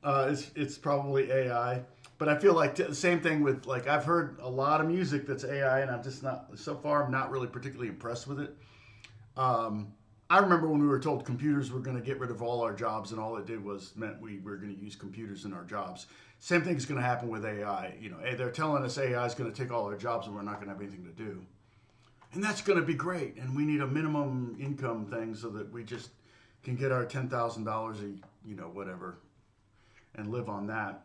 it's probably AI. But I feel like the same thing with, like, I've heard a lot of music that's AI, and I'm just not, so far, I'm not really particularly impressed with it. I remember when we were told computers were going to get rid of all our jobs, and all it did was meant we were going to use computers in our jobs. Same thing is going to happen with AI. You know, they're telling us AI is going to take all our jobs, and we're not going to have anything to do. And that's going to be great, and we need a minimum income thing so that we just can get our $10,000 a, you know, whatever, and live on that.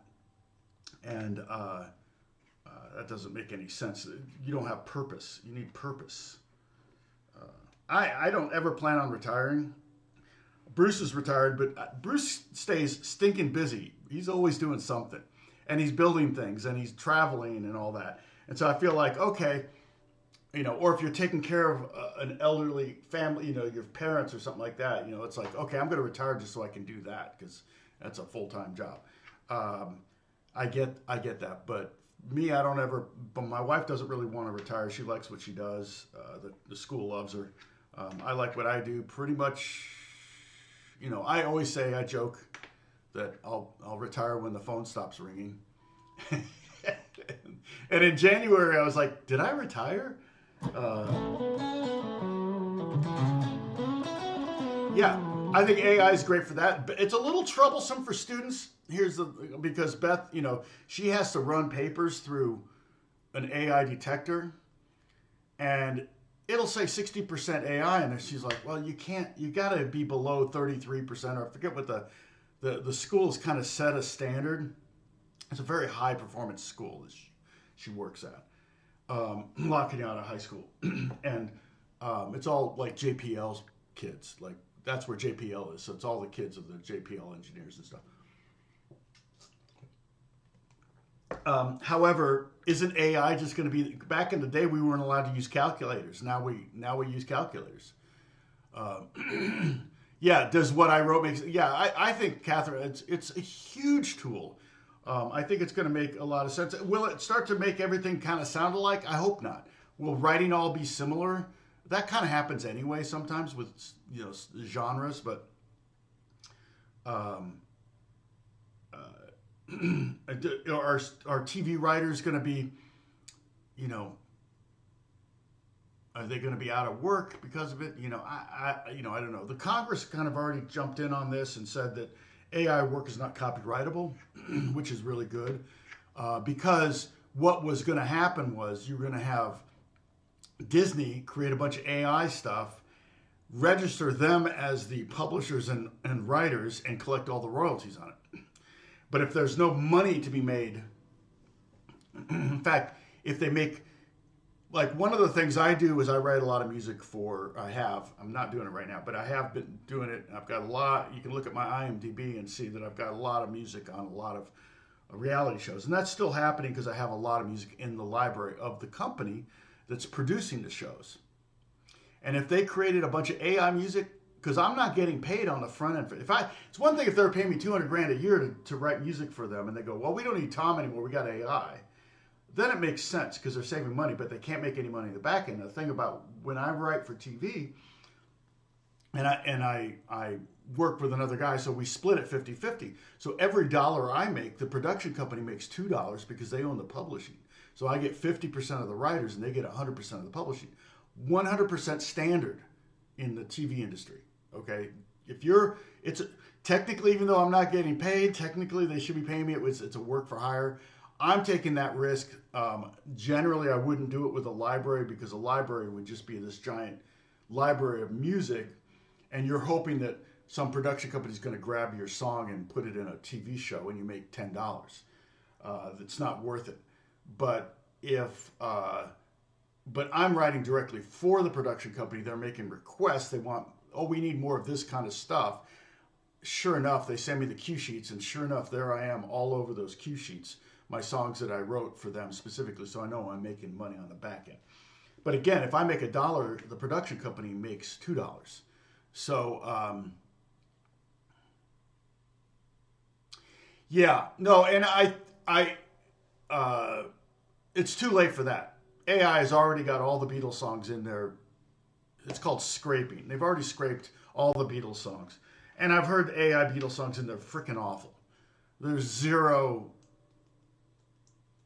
And that doesn't make any sense. You don't have purpose. You need purpose. I don't ever plan on retiring. Bruce is retired, but Bruce stays stinking busy. He's always doing something. And he's building things, and he's traveling and all that. And so I feel like, okay, you know, or if you're taking care of an elderly family, you know, your parents or something like that, you know, it's like, okay, I'm going to retire just so I can do that because that's a full-time job. I get that, but me, I don't ever. But my wife doesn't really want to retire. She likes what she does. The school loves her. I like what I do. Pretty much, you know. I always say, I joke that I'll retire when the phone stops ringing. And in January, I was like, did I retire? Yeah, I think AI is great for that. But it's a little troublesome for students. Because Beth, you know, she has to run papers through an AI detector, and it'll say 60% AI, and she's like, well, you got to be below 33%, or I forget what the school's kind of set a standard. It's a very high performance school that she works at, locking out of high school, and it's all like JPL's kids, like that's where JPL is. So it's all the kids of the JPL engineers and stuff. However, isn't AI just going to be? Back in the day, we weren't allowed to use calculators. Now we use calculators. Yeah, does what I wrote makes? Yeah, I think, Catherine, it's a huge tool. I think it's going to make a lot of sense. Will it start to make everything kind of sound alike? I hope not. Will writing all be similar? That kind of happens anyway sometimes with genres, but are TV writers going to be, are they going to be out of work because of it? I don't know. The Congress kind of already jumped in on this and said that AI work is not copyrightable, which is really good, because what was going to happen was you were going to have Disney create a bunch of AI stuff, register them as the publishers and writers, and collect all the royalties on it. But if there's no money to be made, in fact, if they make, like, one of the things I do is I write a lot of music I'm not doing it right now, but I have been doing it. I've got a lot. You can look at my IMDb and see that I've got a lot of music on a lot of reality shows. And that's still happening because I have a lot of music in the library of the company that's producing the shows. And if they created a bunch of AI music, because I'm not getting paid on the front end. It's one thing if they're paying me $200 grand a year to write music for them, and they go, well, we don't need Tom anymore, we got AI. Then it makes sense because they're saving money, but they can't make any money in the back end. The thing about when I write for TV, and I work with another guy, so we split it 50-50. So every dollar I make, the production company makes $2 because they own the publishing. So I get 50% of the writers, and they get 100% of the publishing. 100% standard in the TV industry. Okay, technically, even though I'm not getting paid, technically they should be paying me. It's a work for hire. I'm taking that risk. Generally, I wouldn't do it with a library because a library would just be this giant library of music, and you're hoping that some production company is going to grab your song and put it in a TV show, and you make $10. That's not worth it. But but I'm writing directly for the production company. They're making requests. They want, we need more of this kind of stuff. Sure enough, they send me the cue sheets, and sure enough, there I am all over those cue sheets, my songs that I wrote for them specifically, so I know I'm making money on the back end. But again, if I make $1, the production company makes $2. So, yeah, no, and it's too late for that. AI has already got all the Beatles songs in there. It's called scraping. They've already scraped all the Beatles songs. And I've heard AI Beatles songs, and they're freaking awful. There's zero.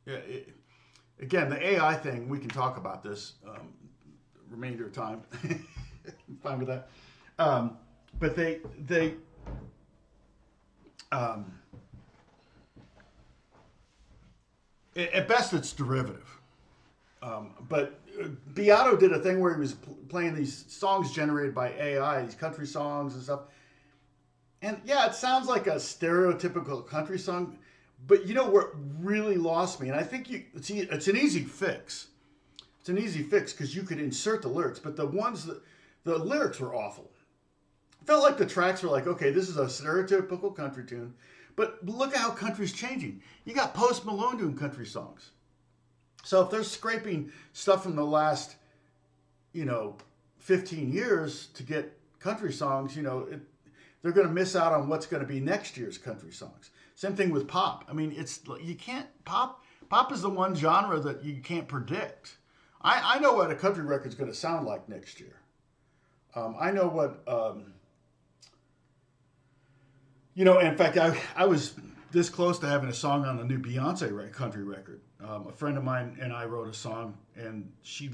Again, the AI thing, we can talk about this remainder of time. I'm fine with that. But at best, it's derivative. But Beato did a thing where he was playing these songs generated by AI, these country songs and stuff. And yeah, it sounds like a stereotypical country song, but you know what really lost me? And I think it's an easy fix. It's an easy fix because you could insert the lyrics, but the lyrics were awful. It felt like the tracks were like, okay, this is a stereotypical country tune, but look at how country's changing. You got Post Malone doing country songs. So if they're scraping stuff from the last, 15 years to get country songs, they're going to miss out on what's going to be next year's country songs. Same thing with pop. I mean, pop is the one genre that you can't predict. I know what a country record's going to sound like next year. I know what, in fact, I was this close to having a song on the new Beyonce country record. A friend of mine and I wrote a song, and she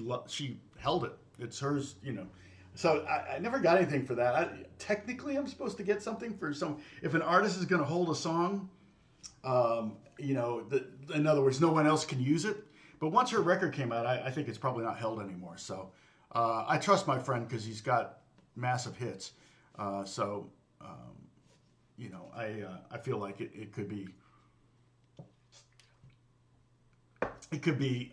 held it. It's hers, So I never got anything for that. Technically, I'm supposed to get something for some. If an artist is going to hold a song, in other words, no one else can use it. But once her record came out, I think it's probably not held anymore. So I trust my friend because he's got massive hits. I feel like it could be. It could be,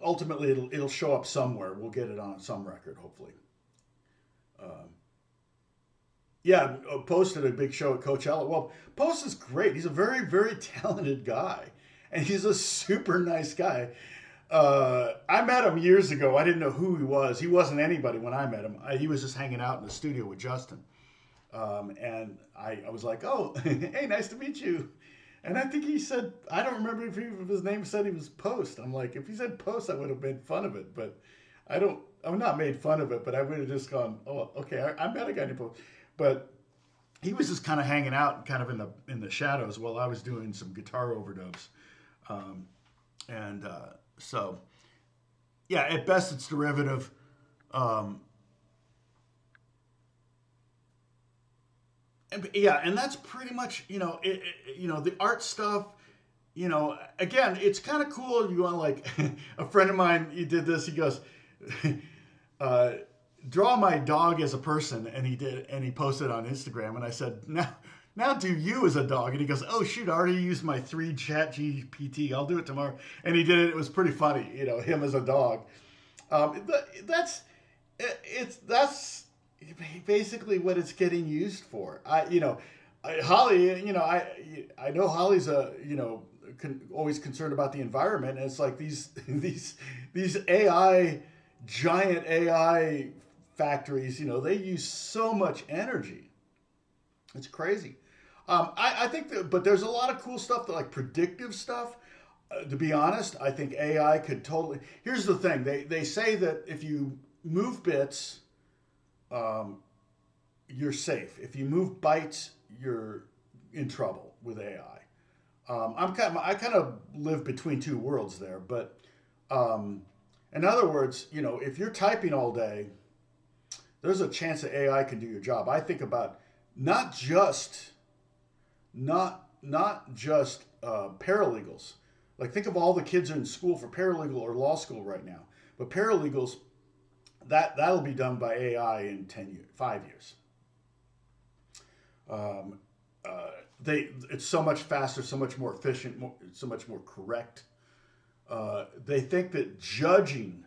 ultimately it'll show up somewhere. We'll get it on some record, hopefully. Yeah, Post did a big show at Coachella. Well, Post is great. He's a very, very talented guy, and he's a super nice guy. I met him years ago. I didn't know who he was. He wasn't anybody when I met him. He was just hanging out in the studio with Justin. And I was like, oh, hey, nice to meet you. And I think he said, I don't remember if his name said he was Post. I'm like, if he said Post, I would have made fun of it. But I'm not made fun of it, but I would have just gone, oh, okay, I met a guy named Post. But he was just kind of hanging out kind of in the shadows while I was doing some guitar overdubs. So, yeah, at best it's derivative. And that's pretty much, the art stuff, again, it's kind of cool. You want like, a friend of mine, he did this, he goes, draw my dog as a person, and he did, and he posted on Instagram, and I said, now do you as a dog, and he goes, oh shoot, I already used my 3 chat GPT, I'll do it tomorrow, and he did it. It was pretty funny, him as a dog. That's basically what it's getting used for. Holly, I know Holly's always concerned about the environment, and it's like these giant AI factories, they use so much energy. It's crazy. I think but there's a lot of cool stuff, that like predictive stuff. To be honest, I think AI could totally. Here's the thing: they say that if you move bits, you're safe. If you move bytes, you're in trouble with AI. I kind of live between two worlds there, but in other words, if you're typing all day, there's a chance that AI can do your job. I think about not just paralegals. Like, think of all the kids in school for paralegal or law school right now. But paralegals, that'll be done by AI in 5 years. It's so much faster, so much more efficient, so much more correct. They think that judging,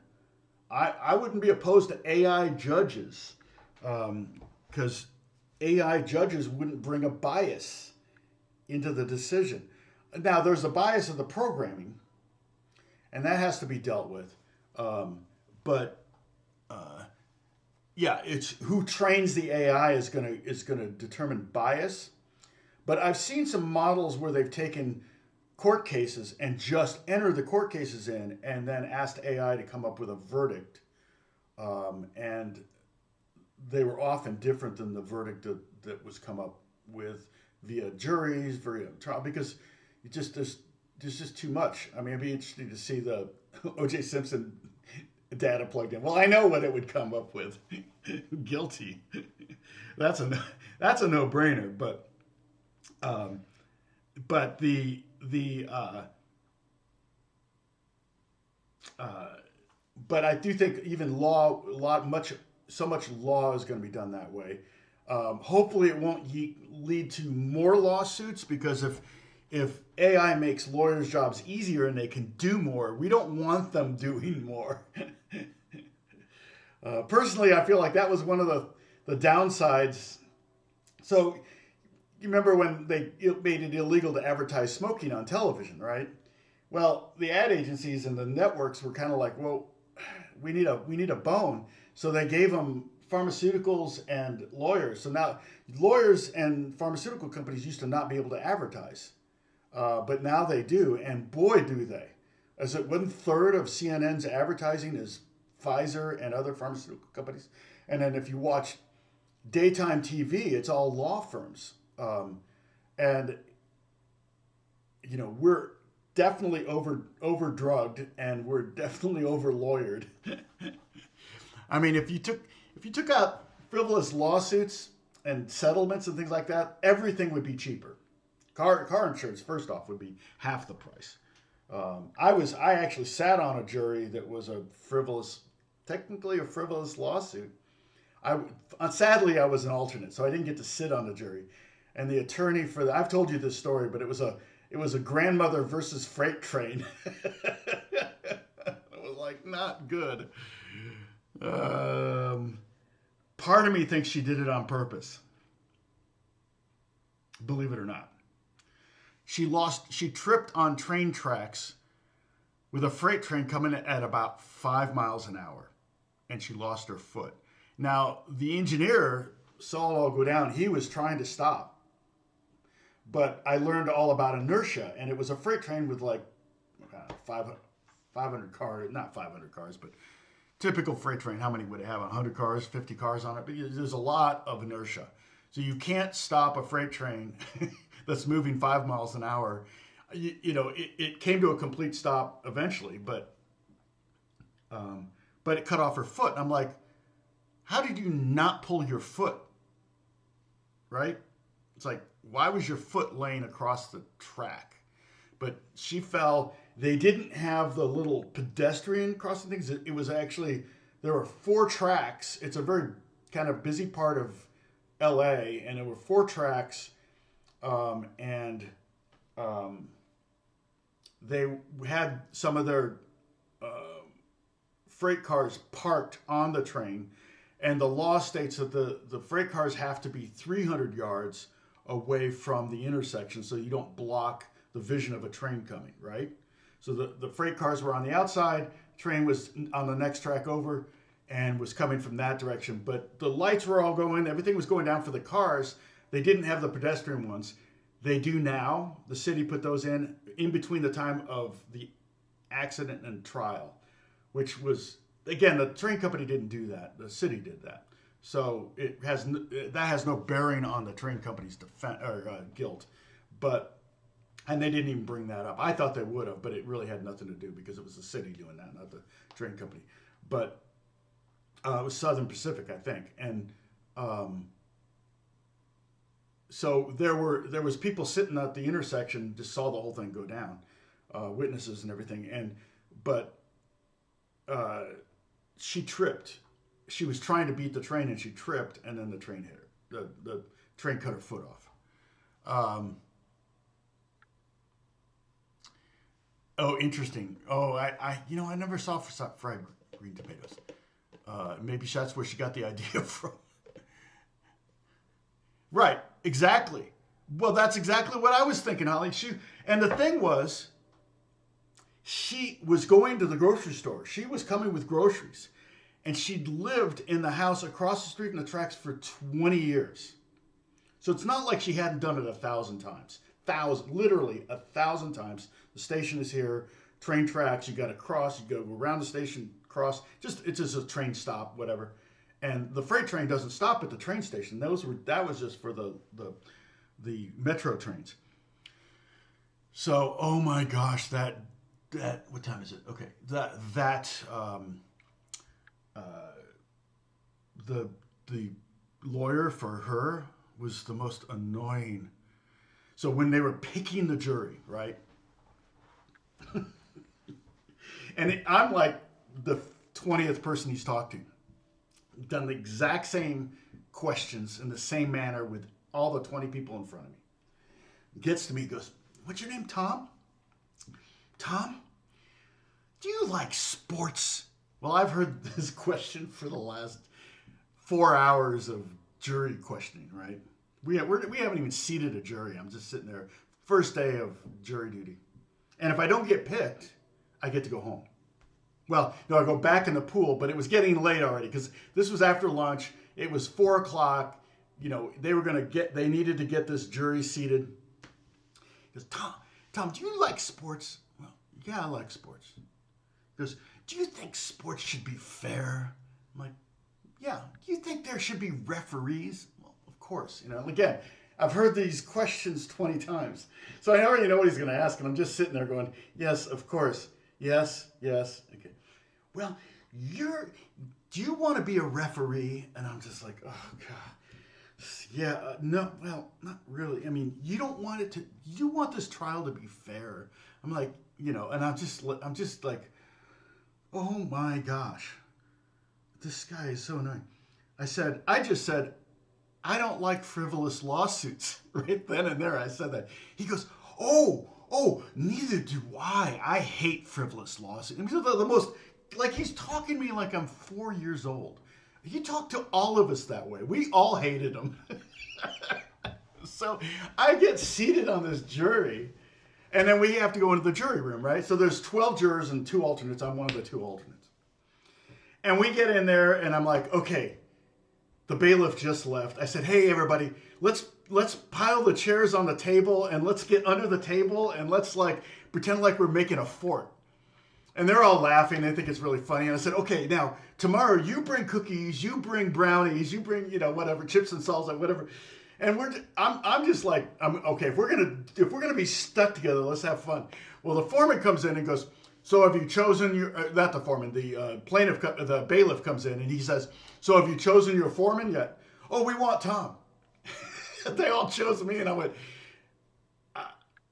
I wouldn't be opposed to AI judges, because AI judges wouldn't bring a bias into the decision. Now, there's a bias of the programming, and that has to be dealt with. It's who trains the AI is gonna determine bias. But I've seen some models where they've taken court cases and just entered the court cases in, and then asked AI to come up with a verdict, and they were often different than the verdict that was come up with via juries, via trial, because there's just too much. I mean, it'd be interesting to see the O.J. Simpson data plugged in. Well, I know what it would come up with. Guilty. That's a no-brainer. But I do think even so much law is going to be done that way. Hopefully, it won't lead to more lawsuits, because if AI makes lawyers' jobs easier and they can do more, we don't want them doing more. Personally, I feel like that was one of the downsides. So, you remember when they made it illegal to advertise smoking on television, right? Well, the ad agencies and the networks were kind of like, well, we need a bone. So they gave them pharmaceuticals and lawyers. So now lawyers and pharmaceutical companies used to not be able to advertise. But now they do, and boy, do they. As 1/3 of CNN's advertising is Pfizer and other pharmaceutical companies. And then if you watch daytime TV, it's all law firms. We're definitely over-drugged, and we're definitely over-lawyered. I mean, if you took out frivolous lawsuits and settlements and things like that, everything would be cheaper. Car insurance, first off, would be half the price. I actually sat on a jury that was technically a frivolous lawsuit. Sadly, I was an alternate, so I didn't get to sit on the jury. And the attorney I've told you this story, but it was a grandmother versus freight train. It was like not good. Part of me thinks she did it on purpose. believe it or not. She tripped on train tracks with a freight train coming at about 5 miles an hour, and she lost her foot. Now, the engineer saw it all go down. He was trying to stop. But I learned all about inertia, and it was a freight train with like 500 cars, not 500 cars, but typical freight train. How many would it have? 100 cars, 50 cars on it? But there's a lot of inertia. So you can't stop a freight train that's moving 5 miles an hour. It came to a complete stop eventually, but it cut off her foot. And I'm like, how did you not pull your foot? Right? It's like, why was your foot laying across the track? But she fell. They didn't have the little pedestrian crossing things. It was actually, there were 4 tracks. It's a very kind of busy part of LA, and there were 4 tracks, they had some of their freight cars parked on the train, and the law states that the freight cars have to be 300 yards away from the intersection so you don't block the vision of a train coming, right? So the freight cars were on the outside, train was on the next track over and was coming from that direction. But the lights were all going, everything was going down for the cars. They didn't have the pedestrian ones. They do now. The city put those in between the time of the accident and trial, which was, again, the train company didn't do that. The city did that. So that has no bearing on the train company's guilt. And they didn't even bring that up. I thought they would have, but it really had nothing to do because it was the city doing that, not the train company. But it was Southern Pacific, I think. And so there was people sitting at the intersection, just saw the whole thing go down, witnesses and everything. But she tripped. She was trying to beat the train and she tripped, and then the train hit her. The train cut her foot off. Oh, interesting. Oh, I never saw fried green tomatoes. Maybe that's where she got the idea from. Right, exactly. Well, that's exactly what I was thinking, Holly. And the thing was, she was going to the grocery store. She was coming with groceries. And she'd lived in the house across the street from the tracks for 20 years. So it's not like she hadn't done it 1,000 times. Literally 1,000 times. The station is here, train tracks, you got to cross, you go around the station, cross. It's just a train stop, whatever. And the freight train doesn't stop at the train station. That was just for the metro trains. So, oh my gosh, that what time is it? Okay, the lawyer for her was the most annoying. So when they were picking the jury, right? And I'm like the 20th person he's talked to. Done the exact same questions in the same manner with all the 20 people in front of me. Gets to me, goes, "What's your name, Tom? Tom, do you like sports?" Well, I've heard this question for the last 4 hours of jury questioning, right? We haven't even seated a jury. I'm just sitting there. First day of jury duty. And if I don't get picked, I get to go home. Well, no, I go back in the pool, but it was getting late already because this was after lunch. It was 4 o'clock. They needed to get this jury seated. He goes, Tom, do you like sports? Well, yeah, I like sports. He goes, do you think sports should be fair? I'm like, yeah. Do you think there should be referees? Well, of course. Again, I've heard these questions 20 times. So I already know what he's going to ask, and I'm just sitting there going, yes, of course. Yes. Okay. Well, do you want to be a referee? And I'm just like, oh, God. Yeah, no, well, not really. I mean, you want this trial to be fair. I'm like, and I'm just like, oh my gosh. This guy is so annoying. I just said, I don't like frivolous lawsuits. Right then and there, I said that. He goes, oh, neither do I. I hate frivolous lawsuits. I mean, the most, like, he's talking to me like I'm 4 years old. He talked to all of us that way. We all hated him. So I get seated on this jury, and then we have to go into the jury room, right? So there's 12 jurors and 2 alternates. I'm one of the 2 alternates. And we get in there, and I'm like, okay, the bailiff just left. I said, hey, everybody, let's pile the chairs on the table, and let's get under the table, and let's like pretend like we're making a fort. And they're all laughing. They think it's really funny. And I said, okay, now tomorrow you bring cookies, you bring brownies, you bring, whatever, chips and salsa, whatever. And I'm just like, okay, if we're gonna be stuck together, let's have fun. Well, the foreman comes in and goes, so have you chosen your, not the foreman, the the bailiff comes in and he says, so have you chosen your foreman yet? Oh, we want Tom. They all chose me, and I went,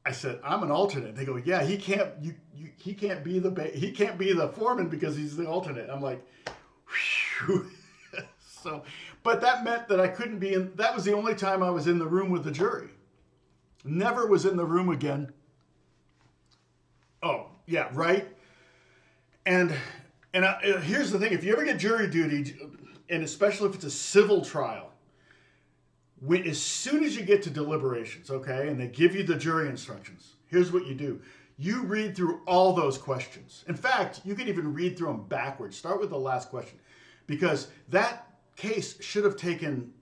I said, I'm an alternate. They go, yeah, he can't be the foreman because he's the alternate. I'm like, whew. So, but that meant that I couldn't be in. That was the only time I was in the room with the jury. Never was in the room again. Oh, yeah, right. And here's the thing: if you ever get jury duty, and especially if it's a civil trial, as soon as you get to deliberations, okay, and they give you the jury instructions, here's what you do. You read through all those questions. In fact, you can even read through them backwards. Start with the last question, because that case should have taken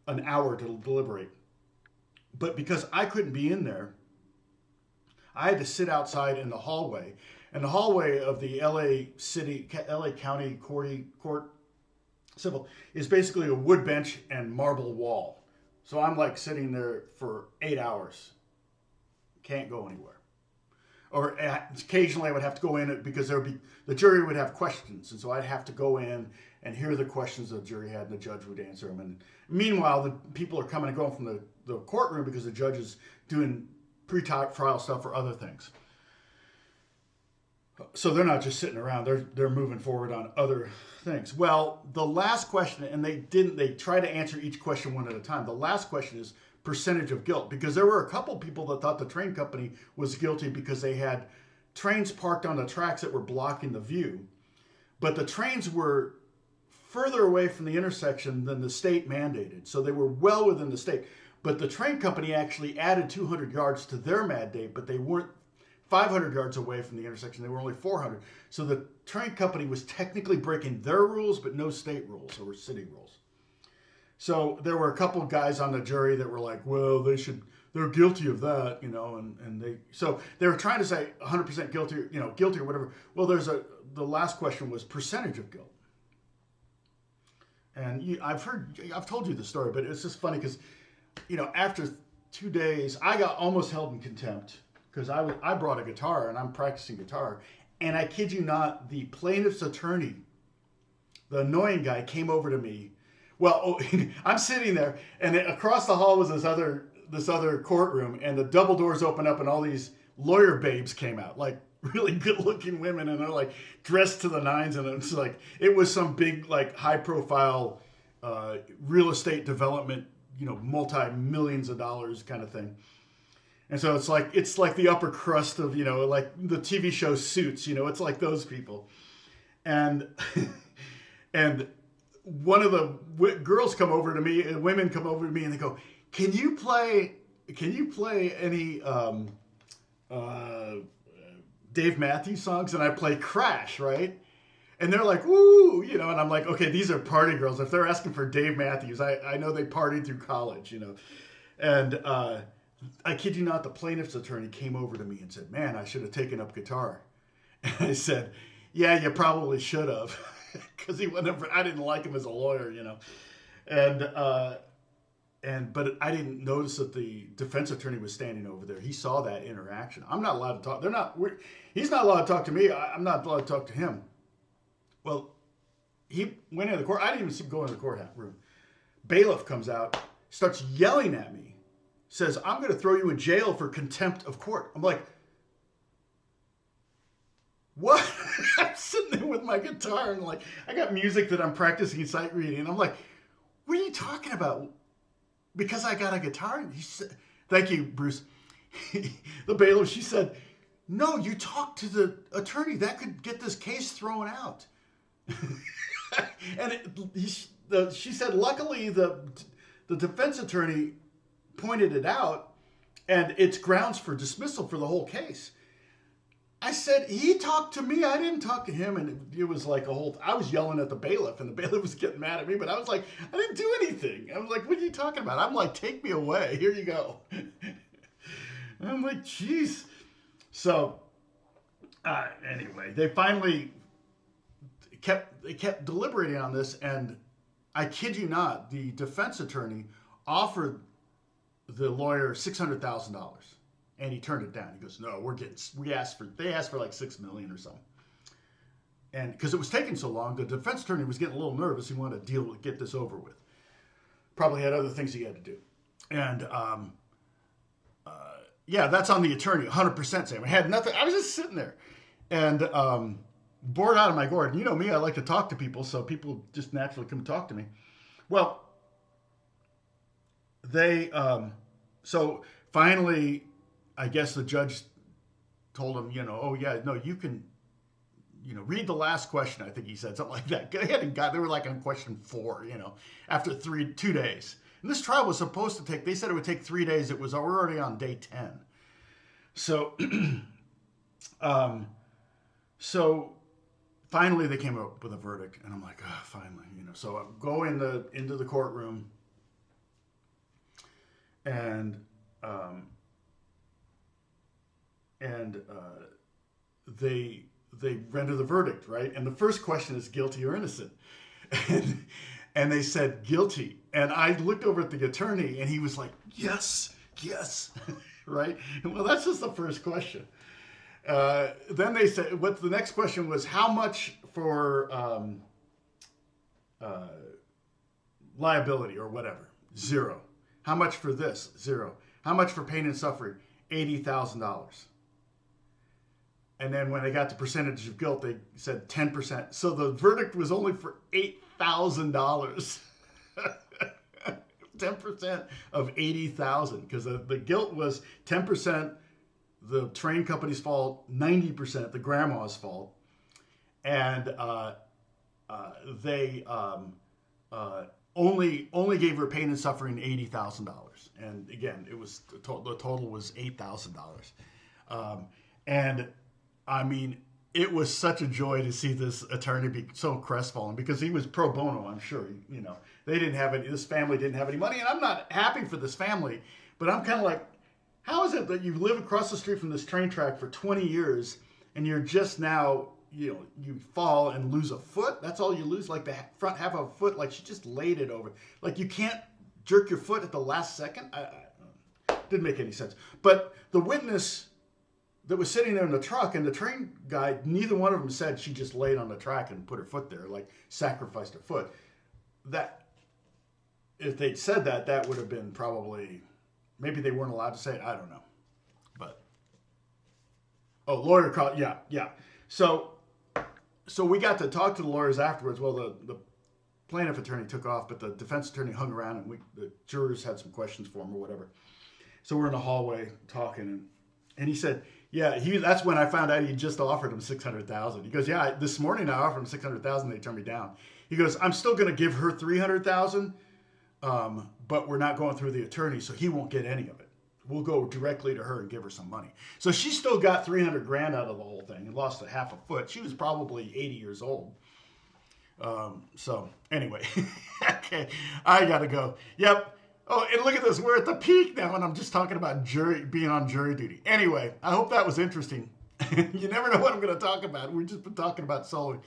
an hour to deliberate. But because I couldn't be in there, I had to sit outside in the hallway. And the hallway of the LA County Court Civil is basically a wood bench and marble wall. So I'm like sitting there for 8 hours. Can't go anywhere. Or occasionally I would have to go in because the jury would have questions. And so I'd have to go in and hear the questions the jury had, and the judge would answer them. And meanwhile, the people are coming and going from the courtroom because the judge is doing pre-trial stuff or other things. So they're not just sitting around, they're moving forward on other things. Well, the last question, and they try to answer each question one at a time. The last question is percentage of guilt, because there were a couple people that thought the train company was guilty because they had trains parked on the tracks that were blocking the view. But the trains were further away from the intersection than the state mandated. So they were well within the state. But the train company actually added 200 yards to their mandate, but they weren't 500 yards away from the intersection. They were only 400. So the train company was technically breaking their rules, but no state rules or city rules. So there were a couple of guys on the jury that were like, well, they're guilty of that, so they were trying to say 100% guilty, guilty or whatever. Well, the last question was percentage of guilt. And I've told you the story, but it's just funny because, after 2 days, I got almost held in contempt because I brought a guitar and I'm practicing guitar. And I kid you not, the plaintiff's attorney, the annoying guy, came over to me. Well, I'm sitting there, and across the hall was this other courtroom, and the double doors open up, and all these lawyer babes came out, like really good-looking women, and they're like dressed to the nines, and it's like it was some big, like high-profile real estate development, multi-millions of dollars kind of thing. And so it's like the upper crust of like the TV show Suits, it's like those people, and and one of the girls come over to me, and women come over to me, and they go, "Can you play any Dave Matthews songs?" And I play Crash, right? And they're like, "Ooh," and I'm like, "Okay, these are party girls. If they're asking for Dave Matthews, I know they partied through college, And I kid you not, the plaintiff's attorney came over to me and said, "Man, I should have taken up guitar." And I said, "Yeah, you probably should have." Because I didn't like him as a lawyer, but I didn't notice that the defense attorney was standing over there. He saw that interaction. I'm not allowed to talk. He's not allowed to talk to me. I'm not allowed to talk to him. Well, he went into the court. I didn't even see him go into the courtroom. Bailiff comes out, starts yelling at me, says, "I'm going to throw you in jail for contempt of court." I'm like, what? I'm sitting there with my guitar and like I got music that I'm practicing sight reading. And I'm like, what are you talking about? Because I got a guitar? He said, "Thank you, Bruce." The bailiff, she said, "No, you talked to the attorney. That could get this case thrown out." And she said, luckily the defense attorney pointed it out, and it's grounds for dismissal for the whole case. I said, he talked to me. I didn't talk to him. And it was like I was yelling at the bailiff, and the bailiff was getting mad at me. But I was like, I didn't do anything. I was like, what are you talking about? I'm like, take me away. Here you go. And I'm like, jeez. So anyway, they finally kept deliberating on this. And I kid you not, the defense attorney offered the lawyer $600,000. And he turned it down. He goes, no, they asked for like $6 million or something. And because it was taking so long, the defense attorney was getting a little nervous. He wanted to get this over with. Probably had other things he had to do. And yeah, that's on the attorney, 100% Sam. I had nothing. I was just sitting there and bored out of my gourd. You know me, I like to talk to people, so people just naturally come talk to me. Well, so finally, I guess the judge told him, oh yeah, no, you can, read the last question. I think he said something like that. Go ahead and they were like on question 4, after 2 days. And this trial was supposed to take, they said it would take 3 days. We're already on day 10. So, so finally they came up with a verdict, and I'm like, oh, finally, So I go into the courtroom, and they render the verdict, right? And the first question is guilty or innocent, and they said guilty. And I looked over at the attorney, and he was like, yes, right? Well, that's just the first question. Then they said, the next question was, how much for liability or whatever? 0. How much for this? 0. How much for pain and suffering? $80,000. And then when they got the percentage of guilt, they said 10%. So the verdict was only for $8,000. 10% of $80,000, because the guilt was 10% the train company's fault, 90% the grandma's fault, and they only gave her pain and suffering $80,000. And again, it was the total was $8,000. And I mean, it was such a joy to see this attorney be so crestfallen, because he was pro bono. I'm sure, they didn't have any. This family didn't have any money, and I'm not happy for this family. But I'm kind of like, how is it that you live across the street from this train track for 20 years, and you're just now, you fall and lose a foot? That's all you lose, like the front half of a foot. Like she just laid it over. Like you can't jerk your foot at the last second. Didn't make any sense. But the witness that was sitting there in the truck and the train guy, neither one of them said she just laid on the track and put her foot there, like sacrificed her foot. That, if they'd said that, that would have been probably, maybe they weren't allowed to say it. I don't know. But, lawyer called, yeah. So we got to talk to the lawyers afterwards. Well, the plaintiff attorney took off, but the defense attorney hung around, and the jurors had some questions for him or whatever. So we're in the hallway talking, and he said, yeah, that's when I found out he just offered him $600,000. He goes, yeah, this morning I offered him $600,000. They turned me down. He goes, I'm still going to give her $300,000, but we're not going through the attorney, so he won't get any of it. We'll go directly to her and give her some money. So she still got $300,000 out of the whole thing and lost a half a foot. She was probably 80 years old. So anyway, okay, I gotta go. Yep. Oh, and look at this. We're at the peak now, and I'm just talking about being on jury duty. Anyway, I hope that was interesting. You never know what I'm going to talk about. We've just been talking about soloing.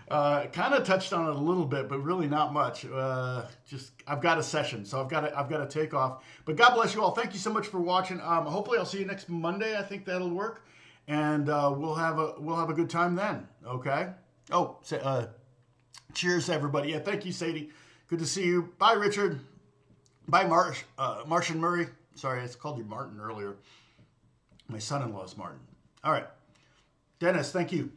Kind of touched on it a little bit, but really not much. I've got a session, so I've got to take off. But God bless you all. Thank you so much for watching. Hopefully, I'll see you next Monday. I think that'll work, and we'll have a good time then. Okay. Oh, cheers, everybody. Yeah, thank you, Sadie. Good to see you. Bye, Richard. Bye, Martian Murray. Sorry, I called you Martin earlier. My son-in-law is Martin. All right. Dennis, thank you.